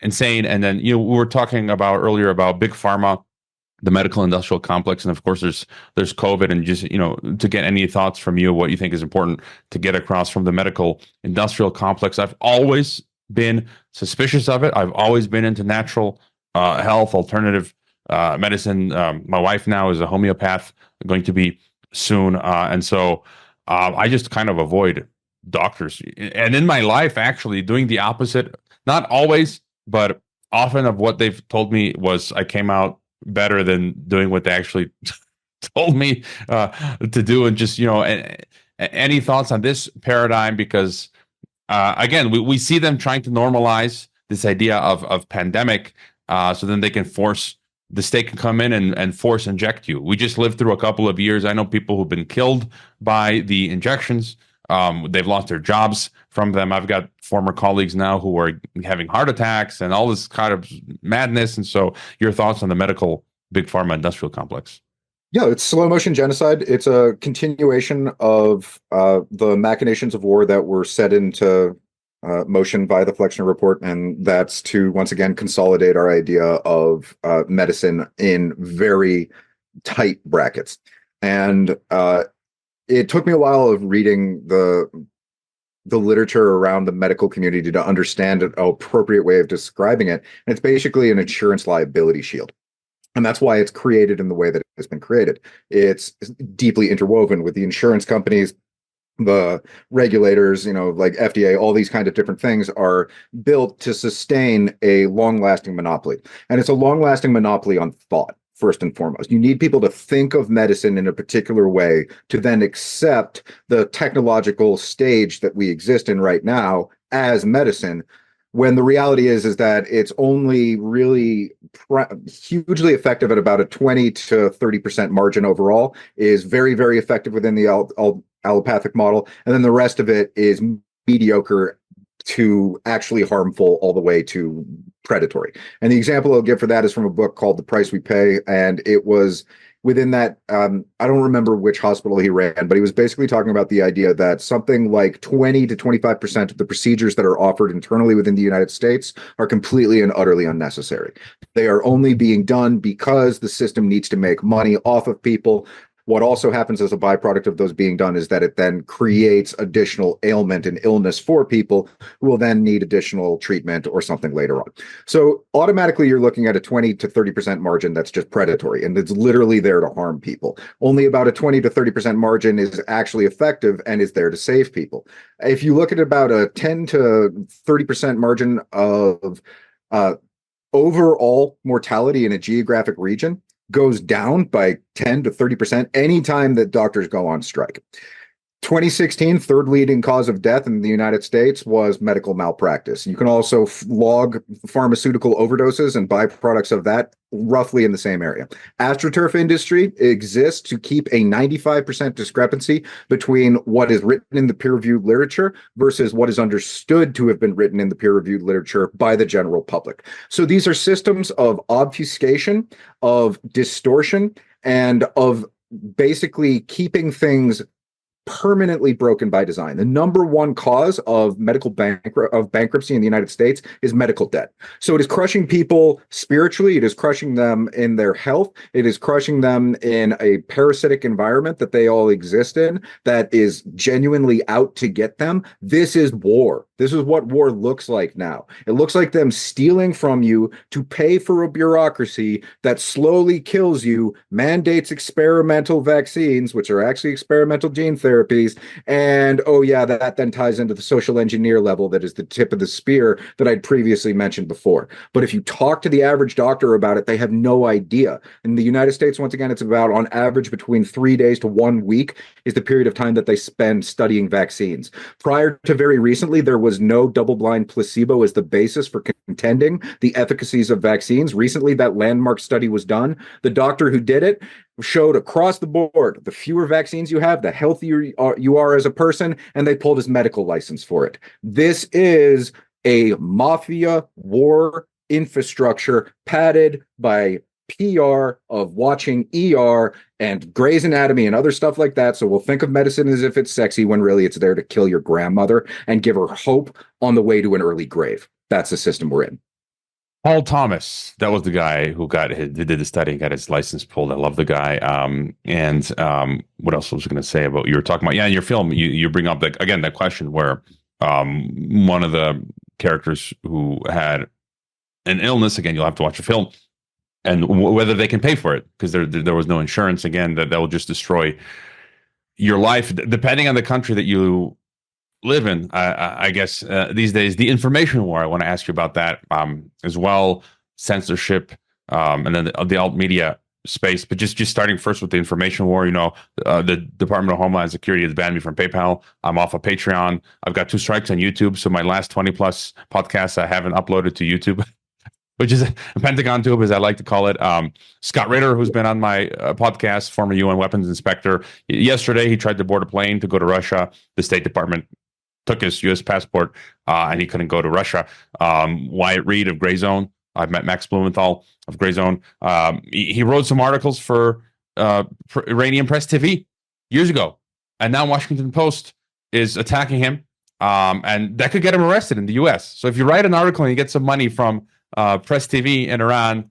insane. And then we were talking about earlier about big pharma, the medical industrial complex, and of course there's COVID, and just to get any thoughts from you, what you think is important to get across from the medical industrial complex. I've always been suspicious of it. I've always been into natural health, alternative medicine. My wife now is a homeopath, going to be soon, and so I just kind of avoid doctors. And in my life, actually, doing the opposite. Not always, but often of what they've told me was I came out better than doing what they actually told me to do. And just any thoughts on this paradigm? Because again, we see them trying to normalize this idea of pandemic, so then they can force the state can come in and force inject you. We just lived through a couple of years. I know people who've been killed by the injections. They've lost their jobs from them. I've got former colleagues now who are having heart attacks and all this kind of madness. And so, your thoughts on the medical big pharma industrial complex? Yeah, it's slow motion genocide. It's a continuation of the machinations of war that were set into motion by the Flexner Report, and that's to once again consolidate our idea of medicine in very tight brackets. And it took me a while of reading the literature around the medical community to understand an appropriate way of describing it. And it's basically an insurance liability shield. And that's why it's created in the way that it's been created. It's deeply interwoven with the insurance companies, the regulators, like FDA, all these kind of different things are built to sustain a long-lasting monopoly. And it's a long-lasting monopoly on thought, first and foremost. You need people to think of medicine in a particular way to then accept the technological stage that we exist in right now as medicine, when the reality is that it's only really hugely effective at about a 20 to 30% margin overall, is very, very effective within the allopathic model. And then the rest of it is mediocre to actually harmful all the way to predatory. And the example I'll give for that is from a book called The Price We Pay. And it was within that, I don't remember which hospital he ran, but he was basically talking about the idea that something like 20 to 25% of the procedures that are offered internally within the United States are completely and utterly unnecessary. They are only being done because the system needs to make money off of people. What also happens as a byproduct of those being done is that it then creates additional ailment and illness for people who will then need additional treatment or something later on. So automatically you're looking at a 20 to 30% margin that's just predatory, and it's literally there to harm people. Only about a 20 to 30% margin is actually effective and is there to save people. If you look at about a 10 to 30% margin of overall mortality in a geographic region, goes down by 10 to 30% anytime that doctors go on strike. 2016, third leading cause of death in the United States was medical malpractice. You can also log pharmaceutical overdoses and byproducts of that roughly in the same area. AstroTurf industry exists to keep a 95% discrepancy between what is written in the peer-reviewed literature versus what is understood to have been written in the peer-reviewed literature by the general public. So these are systems of obfuscation, of distortion, and of basically keeping things permanently broken by design. The number one cause of bankruptcy in the United States is medical debt. So it is crushing people spiritually. It is crushing them in their health. It is crushing them in a parasitic environment that they all exist in that is genuinely out to get them. This is war. This is what war looks like now. It looks like them stealing from you to pay for a bureaucracy that slowly kills you, mandates experimental vaccines, which are actually experimental gene therapies, and oh yeah, that then ties into the social engineer level that is the tip of the spear that I'd previously mentioned before. But if you talk to the average doctor about it, they have no idea. In the United States, once again, it's about on average between 3 days to 1 week is the period of time that they spend studying vaccines. Prior to very recently, there was no double-blind placebo as the basis for contending the efficacies of vaccines. Recently, that landmark study was done. The doctor who did it showed across the board, the fewer vaccines you have, the healthier you are as a person, and they pulled his medical license for it. This is a mafia war infrastructure padded by PR of watching ER and Grey's Anatomy and other stuff like that. So we'll think of medicine as if it's sexy when really it's there to kill your grandmother and give her hope on the way to an early grave. That's the system we're in. Paul Thomas, that was the guy who did the study and got his license pulled. I love the guy. What else was I going to say about you were talking about? Yeah, in your film, you bring up that question where one of the characters who had an illness, again, you'll have to watch the film, and whether they can pay for it because there was no insurance. Again, that will just destroy your life, depending on the country that you live in. I guess these days, the information war. I want to ask you about that as well. Censorship, and then the alt media space, but just starting first with the information war. The Department of Homeland Security has banned me from PayPal. I'm off of Patreon. I've got 2 strikes on YouTube, so my last 20 plus podcasts I haven't uploaded to YouTube, which is a Pentagon tube, as I like to call it. Scott Ritter, who's been on my podcast, former UN weapons inspector, yesterday he tried to board a plane to go to Russia. The State Department took his U.S. passport, and he couldn't go to Russia. Wyatt Reed of Gray Zone. I've met Max Blumenthal of Gray Zone. He wrote some articles for Iranian Press TV years ago, and now Washington Post is attacking him, and that could get him arrested in the U.S. So if you write an article and you get some money from Press TV in Iran,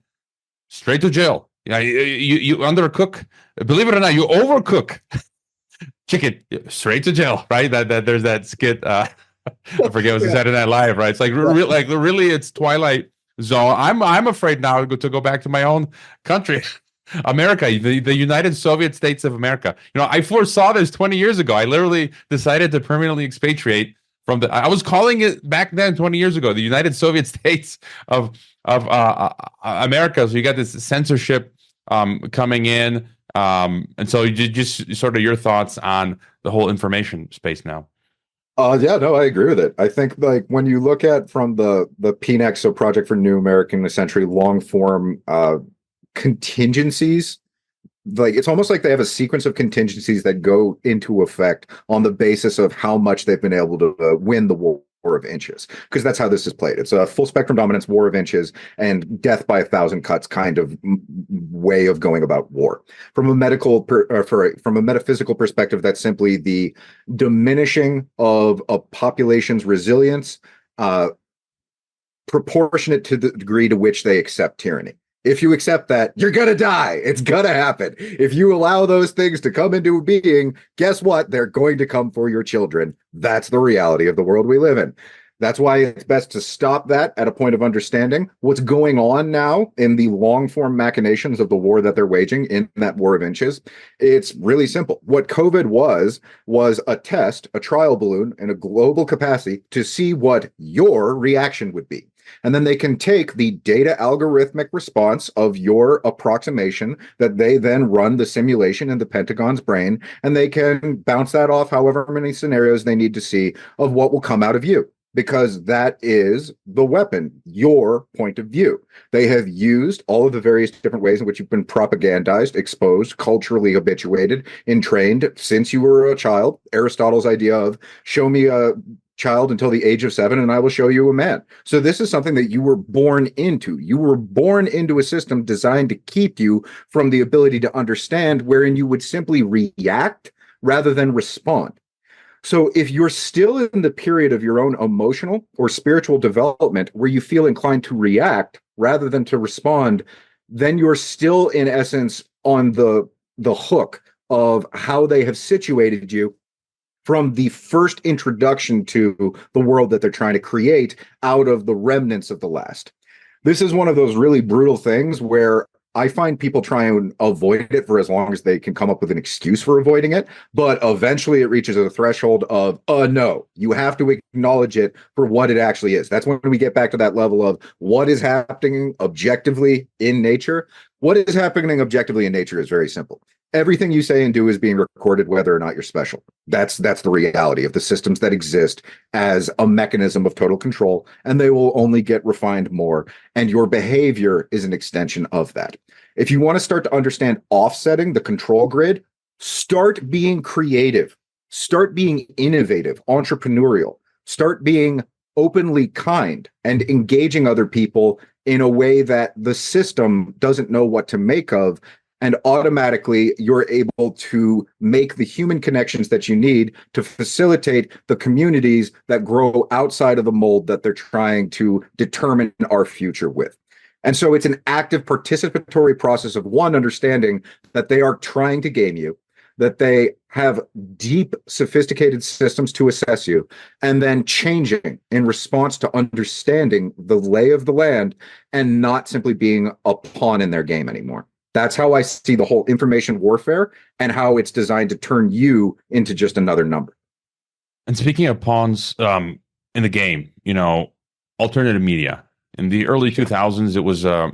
straight to jail. You undercook. Believe it or not, you overcook chicken, straight to jail. Right? That there's that skit. I forget what Saturday Night Live. Right? It's like really, it's Twilight Zone. I'm afraid now to go back to my own country, America, the United Soviet States of America. I foresaw this 20 years ago. I literally decided to permanently expatriate from I was calling it back then 20 years ago, the United Soviet States of America. So you got this censorship coming in. And so just sort of your thoughts on the whole information space now. Yeah, no, I agree with it. I think like when you look at from the PNEX, so Project for New American, essentially long form contingencies, like it's almost like they have a sequence of contingencies that go into effect on the basis of how much they've been able to win the war of inches, because that's how this is played. It's a full spectrum dominance, war of inches, and death by 1,000 cuts kind of way of going about war. From a metaphysical perspective, that's simply the diminishing of a population's resilience, proportionate to the degree to which they accept tyranny. If you accept that, you're going to die. It's going to happen. If you allow those things to come into being, guess what? They're going to come for your children. That's the reality of the world we live in. That's why it's best to stop that at a point of understanding what's going on now in the long-form machinations of the war that they're waging in that war of inches. It's really simple. What COVID was a test, a trial balloon in a global capacity to see what your reaction would be. And then they can take the data algorithmic response of your approximation that they then run the simulation in the Pentagon's brain, and they can bounce that off however many scenarios they need to see of what will come out of you, because that is the weapon, your point of view. They have used all of the various different ways in which you've been propagandized, exposed, culturally habituated, entrained since you were a child. Aristotle's idea of show me a child until the age of 7 and I will show you a man. So this is something that you were born into. You were born into a system designed to keep you from the ability to understand, wherein you would simply react rather than respond. So if you're still in the period of your own emotional or spiritual development where you feel inclined to react rather than to respond, then you're still in essence on the hook of how they have situated you from the first introduction to the world that they're trying to create out of the remnants of the last. This is one of those really brutal things where I find people try and avoid it for as long as they can come up with an excuse for avoiding it. But eventually it reaches a threshold of, no, you have to acknowledge it for what it actually is. That's when we get back to that level of what is happening objectively in nature. What is happening objectively in nature is very simple. Everything you say and do is being recorded, whether or not you're special. That's the reality of the systems that exist as a mechanism of total control, and they will only get refined more. And your behavior is an extension of that. If you want to start to understand offsetting the control grid, start being creative, start being innovative, entrepreneurial, start being openly kind and engaging other people in a way that the system doesn't know what to make of. And automatically, you're able to make the human connections that you need to facilitate the communities that grow outside of the mold that they're trying to determine our future with. And so it's an active participatory process of one, understanding that they are trying to game you, that they have deep, sophisticated systems to assess you, and then changing in response to understanding the lay of the land and not simply being a pawn in their game anymore. That's how I see the whole information warfare and how it's designed to turn you into just another number. And speaking of pawns in the game, alternative media. In the early 2000s, it was a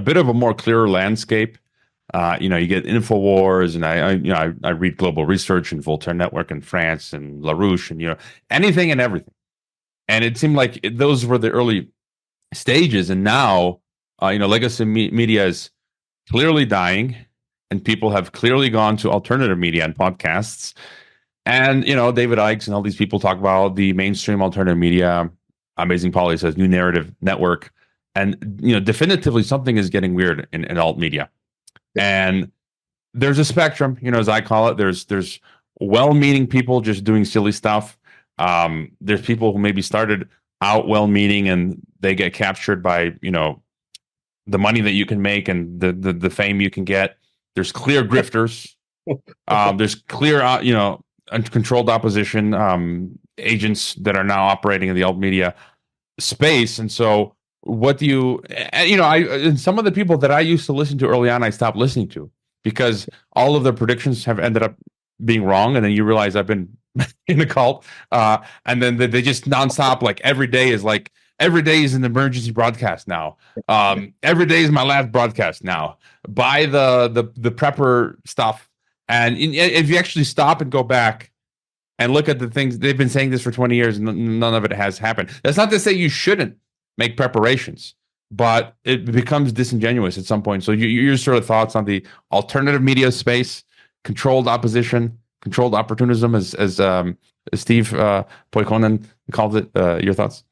bit of a more clearer landscape. You get Infowars, and I read Global Research and Voltaire Network in France and LaRouche, and anything and everything. And it seemed like those were the early stages, and now legacy media is clearly dying, and people have clearly gone to alternative media and podcasts. And David Icke and all these people talk about the mainstream alternative media. Amazing Polly says new narrative network, and definitively something is getting weird in alt media. And there's a spectrum, as I call it. There's well-meaning people just doing silly stuff. There's people who maybe started out well-meaning and they get captured by the money that you can make and the fame you can get. There's clear grifters. There's clear uncontrolled opposition agents that are now operating in the alt media space. And so what do you and some of the people that I used to listen to early on, I stopped listening to because all of their predictions have ended up being wrong. And then you realize I've been in a cult, and then they just nonstop, like every day is an emergency broadcast now. Every day is my last broadcast now. Buy the prepper stuff. And if you actually stop and go back and look at the things, they've been saying this for 20 years and none of it has happened. That's not to say you shouldn't make preparations, but it becomes disingenuous at some point. So your sort of thoughts on the alternative media space, controlled opposition, controlled opportunism, as Steve Poikonen called it. Your thoughts?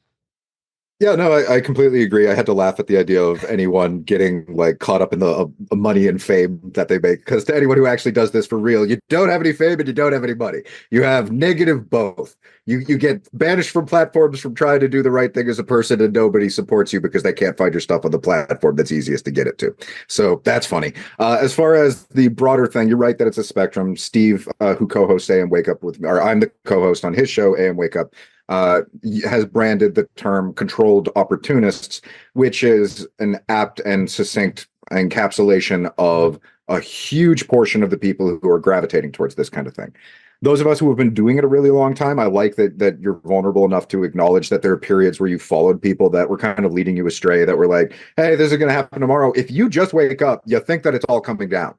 Yeah, no, I completely agree. I had to laugh at the idea of anyone getting caught up in the money and fame that they make. Because to anyone who actually does this for real, you don't have any fame and you don't have any money. You have negative both. You get banished from platforms from trying to do the right thing as a person, and nobody supports you because they can't find your stuff on the platform that's easiest to get it to. So that's funny. As far as the broader thing, you're right that it's a spectrum. Steve, who co-hosts AM Wake Up with me, or I'm the co-host on his show, AM Wake Up, has branded the term controlled opportunists, which is an apt and succinct encapsulation of a huge portion of the people who are gravitating towards this kind of thing. Those of us who have been doing it a really long time, I like that you're vulnerable enough to acknowledge that there are periods where you followed people that were kind of leading you astray, that were like, hey, this is going to happen tomorrow. If you just wake up, you think that it's all coming down.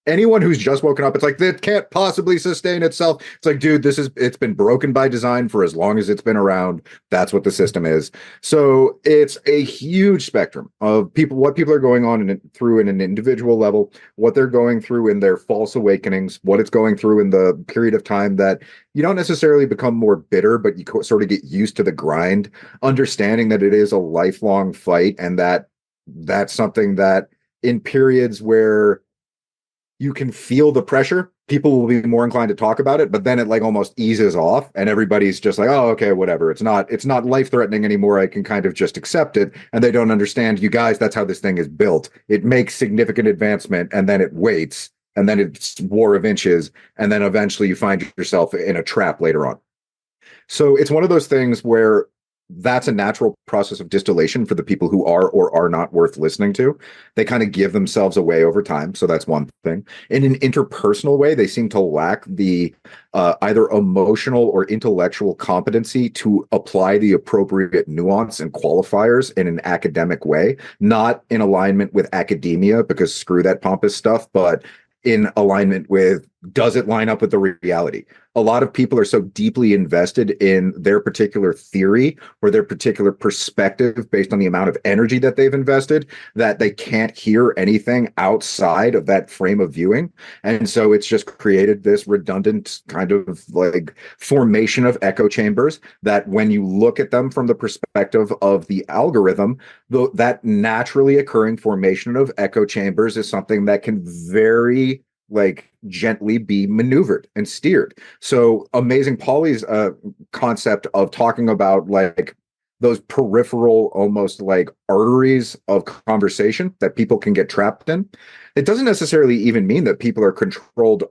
Anyone who's just woken up, it's like, that can't possibly sustain itself. It's like, dude, it's been broken by design for as long as it's been around. That's what the system is. So it's a huge spectrum of people, what people are going on through in an individual level, what they're going through in their false awakenings, what it's going through in the period of time that you don't necessarily become more bitter, but you sort of get used to the grind, understanding that it is a lifelong fight, and that's something that in periods where you can feel the pressure, people will be more inclined to talk about it, but then it almost eases off and everybody's just like, oh, okay, whatever. It's not life-threatening anemore. I can kind of just accept it. And they don't understand, you guys, that's how this thing is built. It makes significant advancement and then it waits, and then it's war of inches, and then eventually you find yourself in a trap later on. So it's one of those things where that's a natural process of distillation for the people who are or are not worth listening to. They kind of give themselves away over time. So that's one thing. In an interpersonal way, they seem to lack the either emotional or intellectual competency to apply the appropriate nuance and qualifiers in an academic way, not in alignment with academia, because screw that pompous stuff, but in alignment with, does it line up with the reality? A lot of people are so deeply invested in their particular theory or their particular perspective based on the amount of energy that they've invested that they can't hear anything outside of that frame of viewing. And so it's just created this redundant kind of formation of echo chambers that when you look at them from the perspective of the algorithm, that naturally occurring formation of echo chambers is something that can very gently be maneuvered and steered. So Amazing Polly's concept of talking about those peripheral, almost arteries of conversation that people can get trapped in, it doesn't necessarily even mean that people are controlled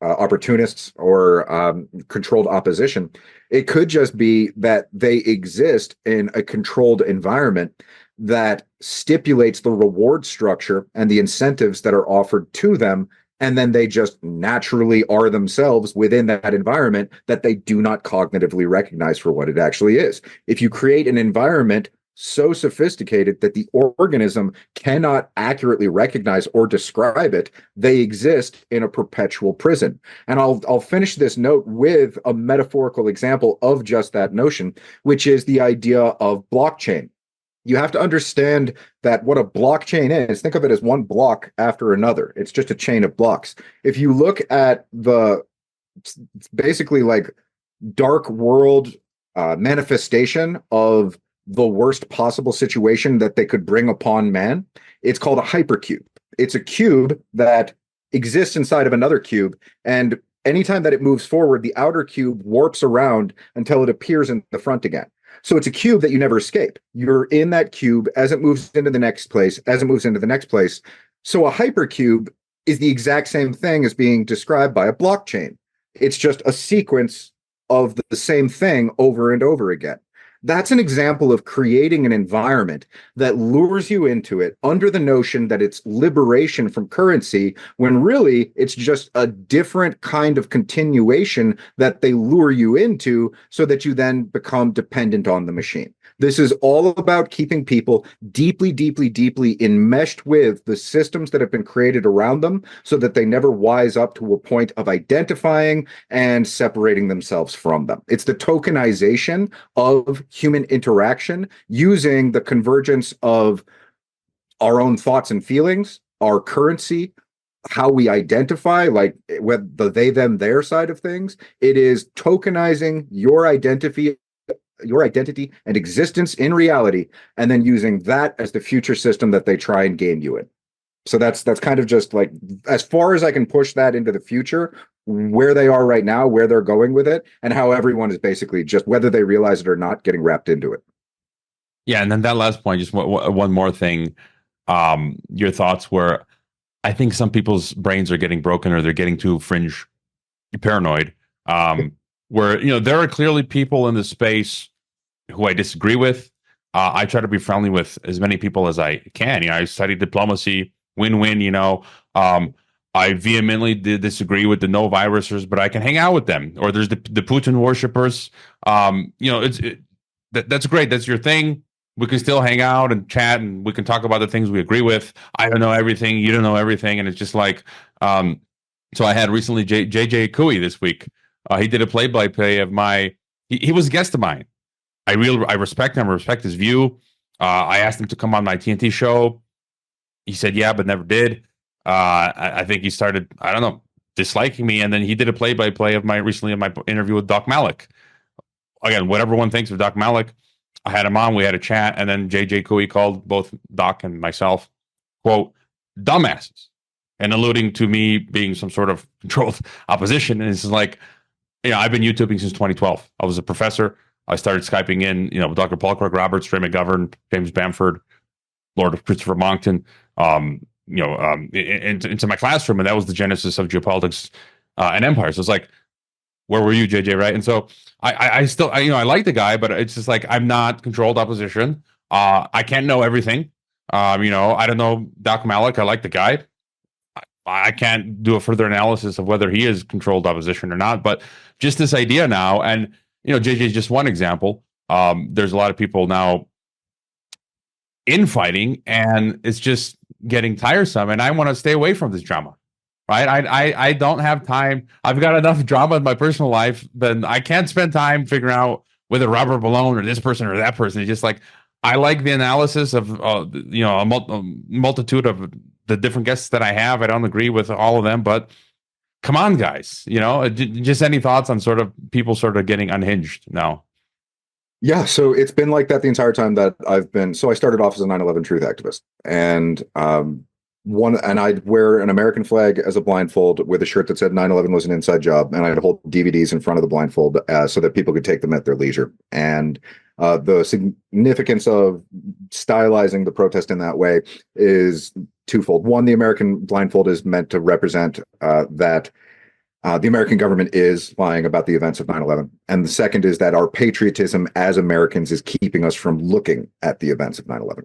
opportunists or controlled opposition. It could just be that they exist in a controlled environment that stipulates the reward structure and the incentives that are offered to them, and then they just naturally are themselves within that environment that they do not cognitively recognize for what it actually is. If you create an environment so sophisticated that the organism cannot accurately recognize or describe it. They exist in a perpetual prison. And I'll finish this note with a metaphorical example of just that notion, which is the idea of blockchain. You have to understand that what a blockchain is, think of it as one block after another. It's just a chain of blocks. If you look at it's basically like dark world manifestation of the worst possible situation that they could bring upon man, it's called a hypercube. It's a cube that exists inside of another cube, and anytime that it moves forward, the outer cube warps around until it appears in the front again. So it's a cube that you never escape. You're in that cube as it moves into the next place, as it moves into the next place. So a hypercube is the exact same thing as being described by a blockchain. It's just a sequence of the same thing over and over again. That's an example of creating an environment that lures you into it under the notion that it's liberation from currency, when really it's just a different kind of continuation that they lure you into so that you then become dependent on the machine. This is all about keeping people deeply, deeply, deeply enmeshed with the systems that have been created around them so that they never wise up to a point of identifying and separating themselves from them. It's the tokenization of human interaction using the convergence of our own thoughts and feelings, our currency, how we identify, like with the they, them, their side of things. It is tokenizing your identity and existence in reality, and then using that as the future system that they try and game you in. So that's kind of just like, as far as I can push that into the future, where they are right now, where they're going with it, and how everyone is basically, just whether they realize it or not, getting wrapped into it. Yeah, and then that last point, just one more thing. Your thoughts were, I think some people's brains are getting broken, or they're getting too fringe paranoid. Where there are clearly people in the space who I disagree with. I try to be friendly with as many people as I can. I studied diplomacy, win-win. I vehemently disagree with the no virusers, but I can hang out with them. Or there's the Putin worshippers. That's great. That's your thing. We can still hang out and chat, and we can talk about the things we agree with. I don't know everything. You don't know everything, and it's just like. So I had recently JJ Cooey this week. He did a play-by-play of my. He was a guest of mine. I respect him. I respect his view. I asked him to come on my TNT show. He said yeah, but never did. I think he started, I don't know, disliking me, and then he did a play-by-play of my interview with Doc Malik. Again, whatever one thinks of Doc Malik, I had him on. We had a chat, and then JJ Cooey called both Doc and myself, quote, dumbasses, and alluding to me being some sort of controlled opposition. And it's like, I've been YouTubing since 2012. I was a professor. I started Skyping in, with Dr. Paul Craig Roberts, Ray McGovern, James Bamford, Lord Christopher Monckton, into my classroom. And that was the genesis of Geopolitics and Empire. So it's like, where were you, JJ, right? And so I still, I like the guy, but it's just like, I'm not controlled opposition. I can't know everything. I don't know Doc Malik. I like the guy. I can't do a further analysis of whether he is controlled opposition or not, but just this idea now, and JJ is just one example. There's a lot of people now infighting, and it's just getting tiresome, and I want to stay away from this drama, right? I don't have time. I've got enough drama in my personal life, then I can't spend time figuring out whether Robert Malone or this person or that person. It's just like, I like the analysis of a multitude of the different guests that I have. I don't agree with all of them, but come on, guys. Just any thoughts on sort of people sort of getting unhinged now? Yeah, so it's been like that the entire time that I've been. So I started off as a 9/11 truth activist, and I'd wear an American flag as a blindfold with a shirt that said 9/11 was an inside job, and I'd hold DVDs in front of the blindfold so that people could take them at their leisure. And the significance of stylizing the protest in that way is twofold. One, the American blindfold is meant to represent that the American government is lying about the events of 9/11. And the second is that our patriotism as Americans is keeping us from looking at the events of 9/11.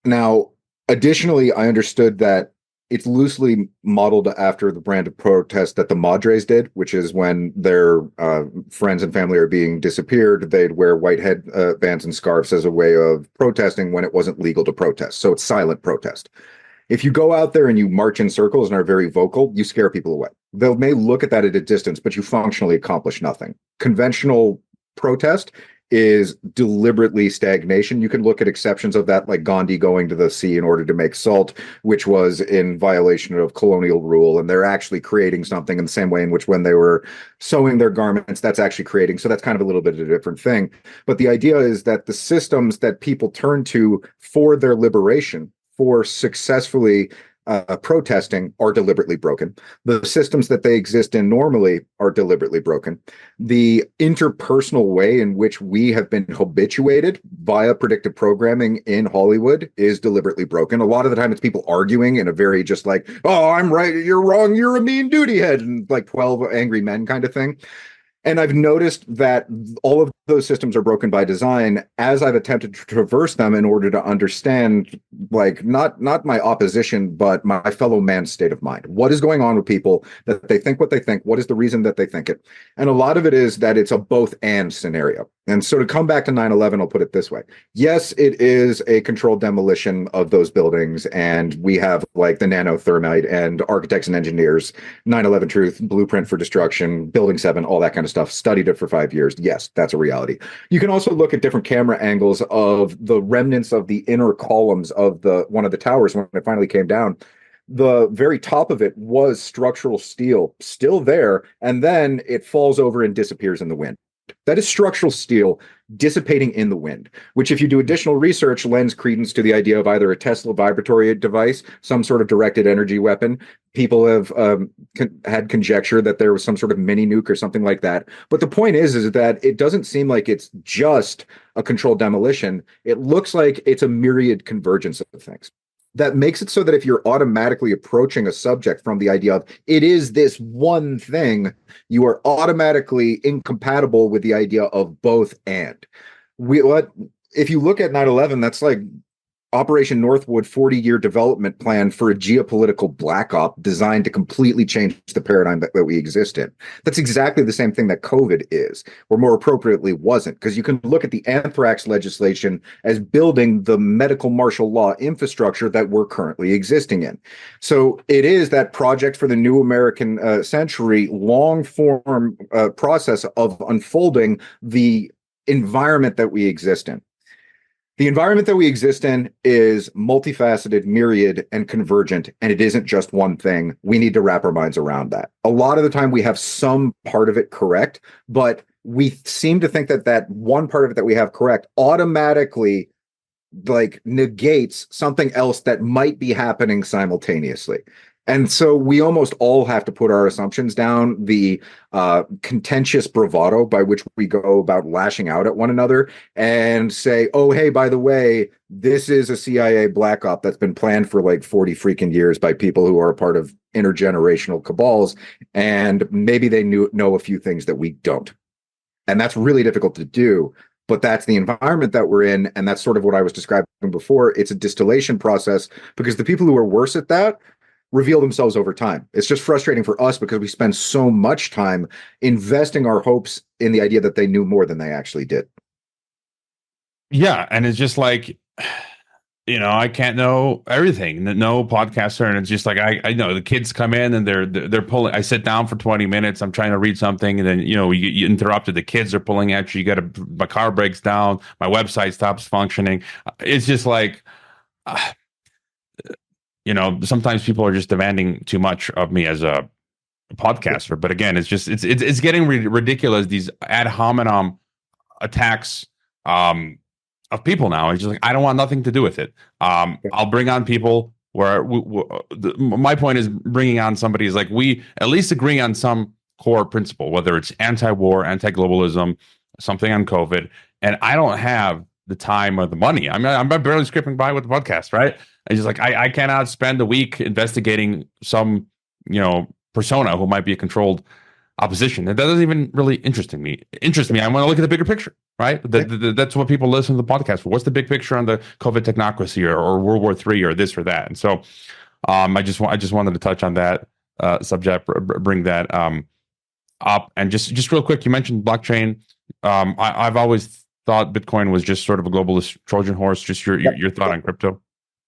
Now, additionally, I understood that it's loosely modeled after the brand of protest that the Madres did, which is when their friends and family are being disappeared, they'd wear white headbands and scarves as a way of protesting when it wasn't legal to protest. So it's silent protest. If you go out there and you march in circles and are very vocal, you scare people away. They may look at that at a distance, but you functionally accomplish nothing. Conventional protest is deliberately stagnation. You can look at exceptions of that, like Gandhi going to the sea in order to make salt, which was in violation of colonial rule. And they're actually creating something in the same way in which when they were sewing their garments, that's actually creating. So that's kind of a little bit of a different thing. But the idea is that the systems that people turn to for their liberation, for successfully protesting, are deliberately broken. The systems that they exist in normally are deliberately broken. The interpersonal way in which we have been habituated via predictive programming in Hollywood is deliberately broken. A lot of the time it's people arguing in a very just like, oh, I'm right, you're wrong, you're a mean duty head, and like 12 angry men kind of thing. And I've noticed that all of those systems are broken by design as I've attempted to traverse them in order to understand, like, not my opposition, but my fellow man's state of mind. What is going on with people that they think what they think? What is the reason that they think it? And a lot of it is that it's a both and scenario. And so to come back to 9/11, I'll put it this way. Yes, it is a controlled demolition of those buildings. And we have like the nanothermite and architects and engineers, 9/11 Truth, Blueprint for Destruction, Building 7, all that kind of stuff, studied it for 5 years. Yes, that's a reality. You can also look at different camera angles of the remnants of the inner columns of one of the towers when it finally came down. The very top of it was structural steel, still there, and then it falls over and disappears in the wind. That is structural steel dissipating in the wind, which, if you do additional research, lends credence to the idea of either a Tesla vibratory device, some sort of directed energy weapon. People have had conjecture that there was some sort of mini nuke or something like that. But the point is that it doesn't seem like it's just a controlled demolition. It looks like it's a myriad convergence of things. That makes it so that if you're automatically approaching a subject from the idea of it is this one thing, you are automatically incompatible with the idea of both and. If you look at 9/11, that's like Operation Northwood 40-year development plan for a geopolitical black op designed to completely change the paradigm that we exist in. That's exactly the same thing that COVID is, or more appropriately wasn't, because you can look at the anthrax legislation as building the medical martial law infrastructure that we're currently existing in. So it is that project for the new American century, long-form process of unfolding the environment that we exist in. The environment that we exist in is multifaceted, myriad, and convergent, and it isn't just one thing. We need to wrap our minds around that. A lot of the time we have some part of it correct, but we seem to think that that one part of it that we have correct automatically like negates something else that might be happening simultaneously. And so we almost all have to put our assumptions down, the contentious bravado by which we go about lashing out at one another and say, oh, hey, by the way, this is a CIA black op that's been planned for like 40 freaking years by people who are a part of intergenerational cabals. And maybe they know a few things that we don't. And that's really difficult to do. But that's the environment that we're in. And that's sort of what I was describing before. It's a distillation process because the people who are worse at that reveal themselves over time. It's just frustrating for us because we spend so much time investing our hopes in the idea that they knew more than they actually did. Yeah, and it's just like, I can't know everything. No podcaster, and it's just like I know the kids come in and they're pulling. I sit down for 20 minutes. I'm trying to read something, and then you interrupted. The kids are pulling at you. My car breaks down. My website stops functioning. It's just like. Sometimes people are just demanding too much of me as a podcaster. But again, it's getting ridiculous. These ad hominem attacks of people now. It's just like I don't want nothing to do with it. I'll bring on people where my point is bringing on somebody is like we at least agree on some core principle, whether it's anti-war, anti-globalism, something on COVID, and I don't have the time or the money. I'm barely scraping by with the podcast, right? It's just like I cannot spend a week investigating some persona who might be a controlled opposition. That doesn't even really interest me. I want to look at the bigger picture, right? That's what people listen to the podcast for. What's the big picture on the COVID technocracy or World War III or this or that? And so I just wanted to touch on that subject, bring that up, and just real quick. You mentioned blockchain. I've always thought Bitcoin was just sort of a globalist Trojan horse. Just your thought on crypto.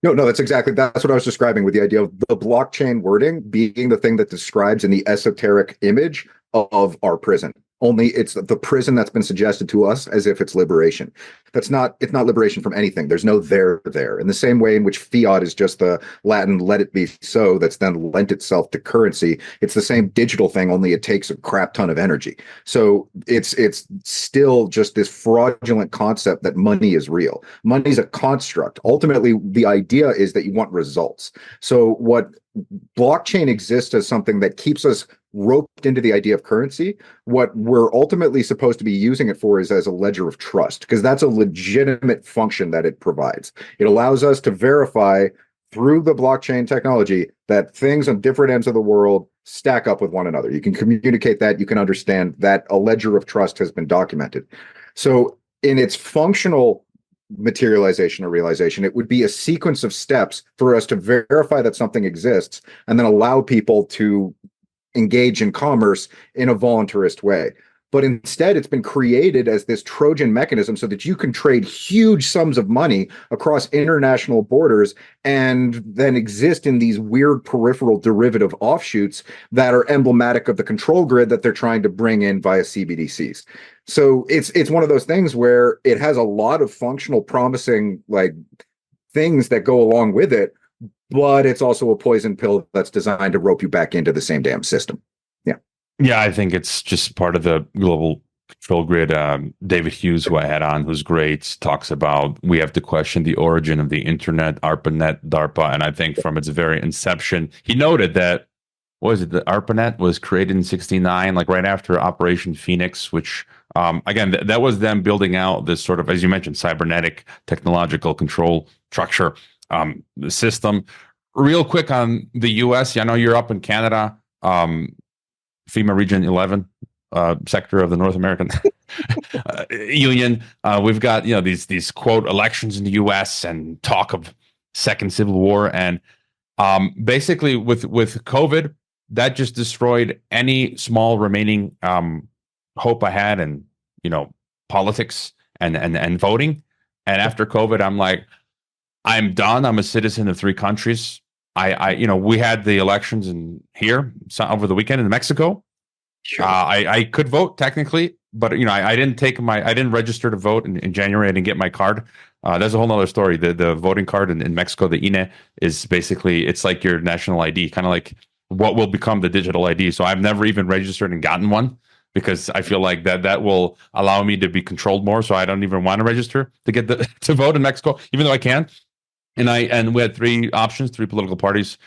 No, that's what I was describing with the idea of the blockchain wording being the thing that describes in the esoteric image of our prison. Only it's the prison that's been suggested to us as if it's liberation. It's not liberation from anything. There's no there. In the same way in which fiat is just the Latin let it be so that's then lent itself to currency. It's the same digital thing, only it takes a crap ton of energy. So it's still just this fraudulent concept that money is real. Money is a construct. Ultimately, the idea is that you want results. So what blockchain exists as something that keeps us roped into the idea of currency. What we're ultimately supposed to be using it for is as a ledger of trust, because that's a legitimate function that it provides. It allows us to verify through the blockchain technology that things on different ends of the world stack up with one another. You can communicate that, you can understand that a ledger of trust has been documented. So in its functional materialization or realization, it would be a sequence of steps for us to verify that something exists and then allow people to engage in commerce in a voluntarist way. But instead, it's been created as this Trojan mechanism so that you can trade huge sums of money across international borders and then exist in these weird peripheral derivative offshoots that are emblematic of the control grid that they're trying to bring in via CBDCs. So it's one of those things where it has a lot of functional, promising like things that go along with it, but it's also a poison pill that's designed to rope you back into the same damn system. Yeah, I think it's just part of the global control grid. David Hughes, who I had on, who's great, talks about we have to question the origin of the internet, ARPANET, DARPA, and I think from its very inception, he noted that the ARPANET was created in '69, like right after Operation Phoenix, which again that was them building out this sort of, as you mentioned, cybernetic technological control structure system. Real quick on the U.S., I know you're up in Canada. FEMA Region 11 sector of the North American Union. We've got these quote elections in the U.S. and talk of second civil war, and basically with COVID, that just destroyed any small remaining hope I had in politics and voting. And after COVID, I'm like, I'm done. I'm a citizen of three countries. We had the elections here over the weekend in Mexico. Sure. I could vote technically, but I didn't register to vote in January. I didn't get my card. That's a whole nother story. The voting card in Mexico, the INE, is basically, it's like your national ID, kind of like what will become the digital ID. So I've never even registered and gotten one because I feel like that will allow me to be controlled more. So I don't even want to register to get to vote in Mexico, even though I can. And we had three options, three political parties.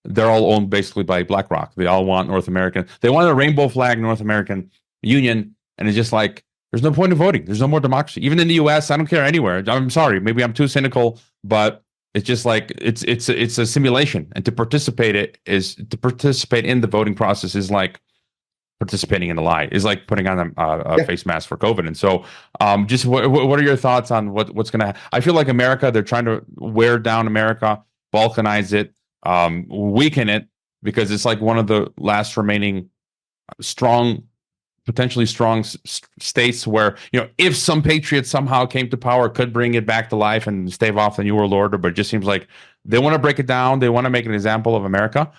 They're all owned basically by BlackRock. They all want North American. They want a rainbow flag North American Union, and it's just like there's no point in voting. There's no more democracy. Even in the U.S., I don't care anywhere. I'm sorry, maybe I'm too cynical, but it's just like it's a simulation. And to participate in the voting process is like participating in a lie. Is like putting on a face mask for COVID. And so, just what are your thoughts on what's going to? I feel like America, they're trying to wear down America, balkanize it, weaken it, because it's like one of the last remaining potentially strong states where, if some patriots somehow came to power, could bring it back to life and stave off the New World Order. But it just seems like they want to break it down. They want to make an example of America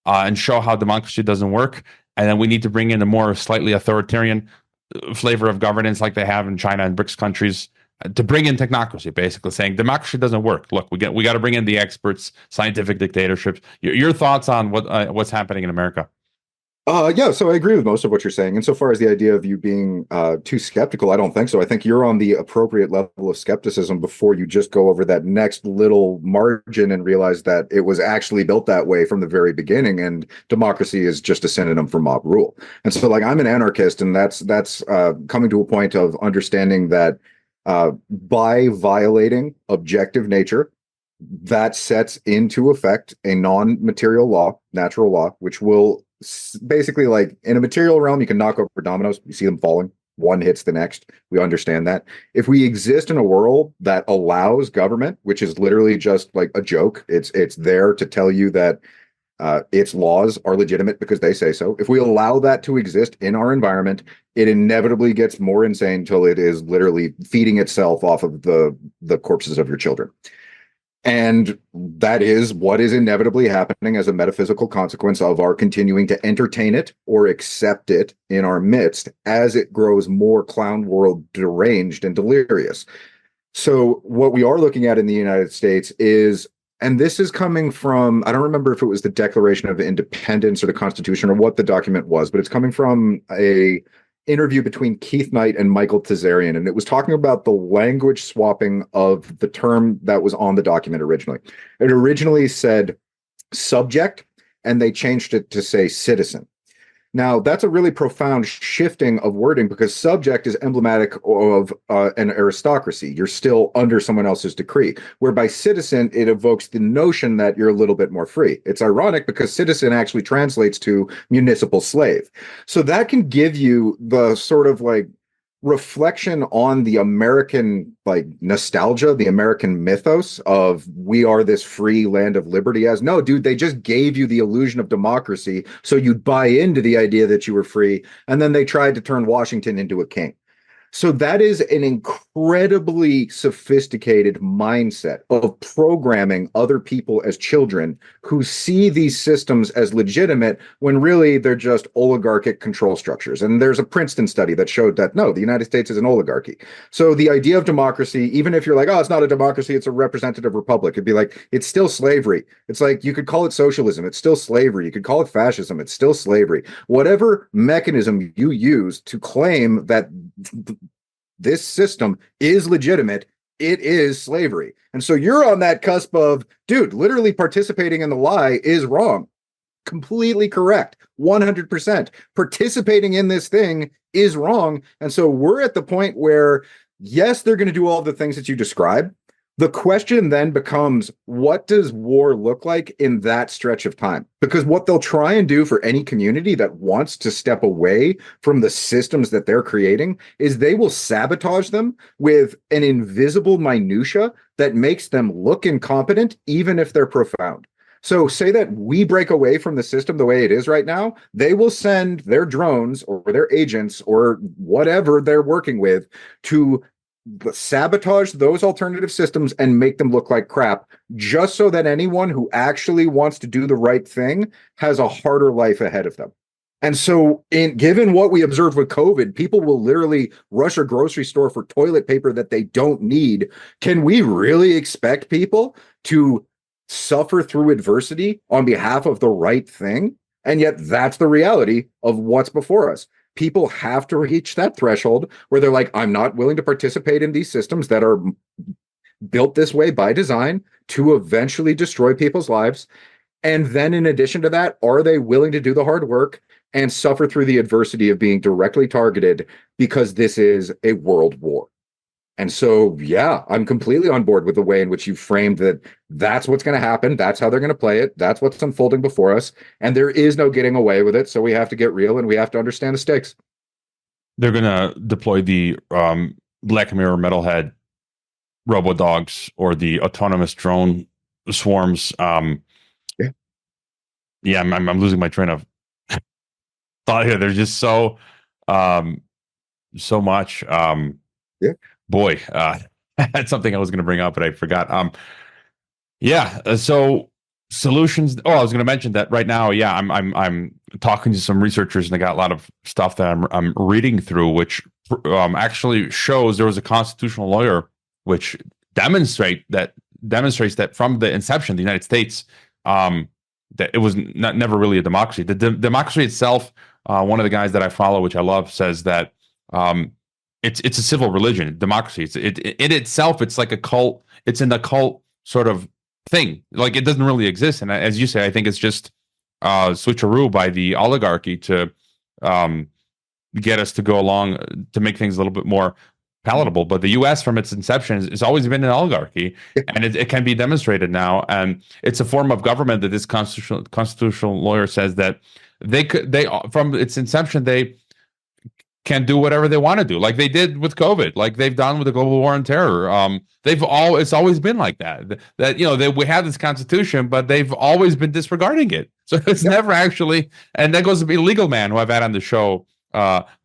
and show how democracy doesn't work. And then we need to bring in a more slightly authoritarian flavor of governance like they have in China and BRICS countries, to bring in technocracy, basically saying democracy doesn't work. Look, we got to bring in the experts, scientific dictatorships. Your thoughts on what's happening in America? So I agree with most of what you're saying. Insofar as the idea of you being too skeptical, I don't think so. I think you're on the appropriate level of skepticism before you just go over that next little margin and realize that it was actually built that way from the very beginning, and democracy is just a synonym for mob rule. And so, like, I'm an anarchist, and that's coming to a point of understanding that by violating objective nature, that sets into effect a non-material law, natural law, which will basically, like in a material realm, you can knock over dominoes, you see them falling, one hits the next. We understand that. If we exist in a world that allows government, which is literally just like a joke, it's there to tell you that its laws are legitimate because they say so. If we allow that to exist in our environment, it inevitably gets more insane until it is literally feeding itself off of the corpses of your children. And that is what is inevitably happening as a metaphysical consequence of our continuing to entertain it or accept it in our midst as it grows more clown world deranged and delirious. So what we are looking at in the United States is, and this is coming from, I don't remember if it was the Declaration of Independence or the Constitution or what the document was, but it's coming from a interview between Keith Knight and Michael Tazarian, and it was talking about the language swapping of the term that was on the document originally. It originally said subject, and they changed it to say citizen. Now, that's a really profound shifting of wording because subject is emblematic of an aristocracy. You're still under someone else's decree, whereby citizen, it evokes the notion that you're a little bit more free. It's ironic because citizen actually translates to municipal slave. So that can give you the sort of like reflection on the American like nostalgia, the American mythos of we are this free land of liberty. As no, dude, they just gave you the illusion of democracy so you'd buy into the idea that you were free, and then they tried to turn Washington into a king. So that is an incredibly sophisticated mindset of programming other people as children who see these systems as legitimate when really they're just oligarchic control structures. And there's a Princeton study that showed that no, the United States is an oligarchy. So the idea of democracy, even if you're like, oh, it's not a democracy, it's a representative republic, it'd be like, it's still slavery. It's like, you could call it socialism, it's still slavery. You could call it fascism, it's still slavery. Whatever mechanism you use to claim that this system is legitimate, it is slavery. And so you're on that cusp of, dude, literally participating in the lie is wrong. Completely correct. 100%. Participating in this thing is wrong. And so we're at the point where, yes, they're going to do all the things that you describe. The question then becomes, what does war look like in that stretch of time? Because what they'll try and do for any community that wants to step away from the systems that they're creating is they will sabotage them with an invisible minutia that makes them look incompetent, even if they're profound. So say that we break away from the system the way it is right now, they will send their drones or their agents or whatever they're working with to sabotage those alternative systems and make them look like crap, just so that anyone who actually wants to do the right thing has a harder life ahead of them. And so, given what we observed with COVID, people will literally rush a grocery store for toilet paper that they don't need. Can we really expect people to suffer through adversity on behalf of the right thing? And yet that's the reality of what's before us. People have to reach that threshold where they're like, I'm not willing to participate in these systems that are built this way by design to eventually destroy people's lives. And then in addition to that, are they willing to do the hard work and suffer through the adversity of being directly targeted because this is a world war? And so, yeah, I'm completely on board with the way in which you framed that that's what's going to happen. That's how they're going to play it. That's what's unfolding before us. And there is no getting away with it. So we have to get real and we have to understand the stakes. They're going to deploy the Black Mirror Metalhead robo dogs or the autonomous drone swarms. Yeah, I'm losing my train of thought here. There's just so much. Yeah. Boy, that's something I was going to bring up, but I forgot. So solutions. Oh, I was going to mention that right now. Yeah, I'm talking to some researchers, and I got a lot of stuff that I'm reading through, which actually shows there was a constitutional lawyer which demonstrates that from the inception of the United States, that it was never really a democracy. The democracy itself. One of the guys that I follow, which I love, says that. It's a civil religion, democracy. In itself, it's like a cult. It's an occult sort of thing. Like it doesn't really exist. And as you say, I think it's just switcheroo by the oligarchy to get us to go along to make things a little bit more palatable. But the U.S. from its inception has always been an oligarchy, and it can be demonstrated now. And it's a form of government that this constitutional lawyer says that they from its inception can do whatever they want to do, like they did with COVID, like they've done with the global war on terror. It's always been like that. We have this constitution, but they've always been disregarding it. So it's never actually, and that goes to be Legal Man, who I've had on the show,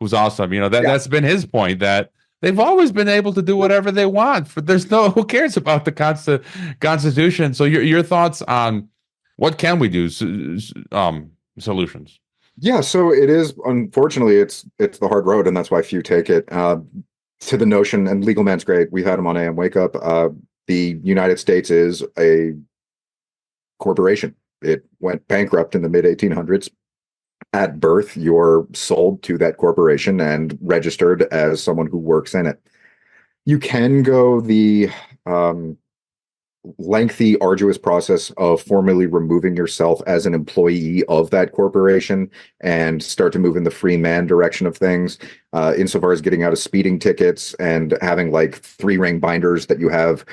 who's awesome. That's been his point, that they've always been able to do whatever they want. But who cares about the Constitution? So your thoughts on what can we do? Solutions. Yeah, so it is, unfortunately, it's the hard road, and that's why few take it. To the notion, and Legal Man's great. We've had him on AM Wake Up. The United States is a corporation. It went bankrupt in the mid 1800s. At birth, you're sold to that corporation and registered as someone who works in it. You can go the lengthy, arduous process of formally removing yourself as an employee of that corporation and start to move in the free man direction of things, insofar as getting out of speeding tickets and having like 3-ring binders that you have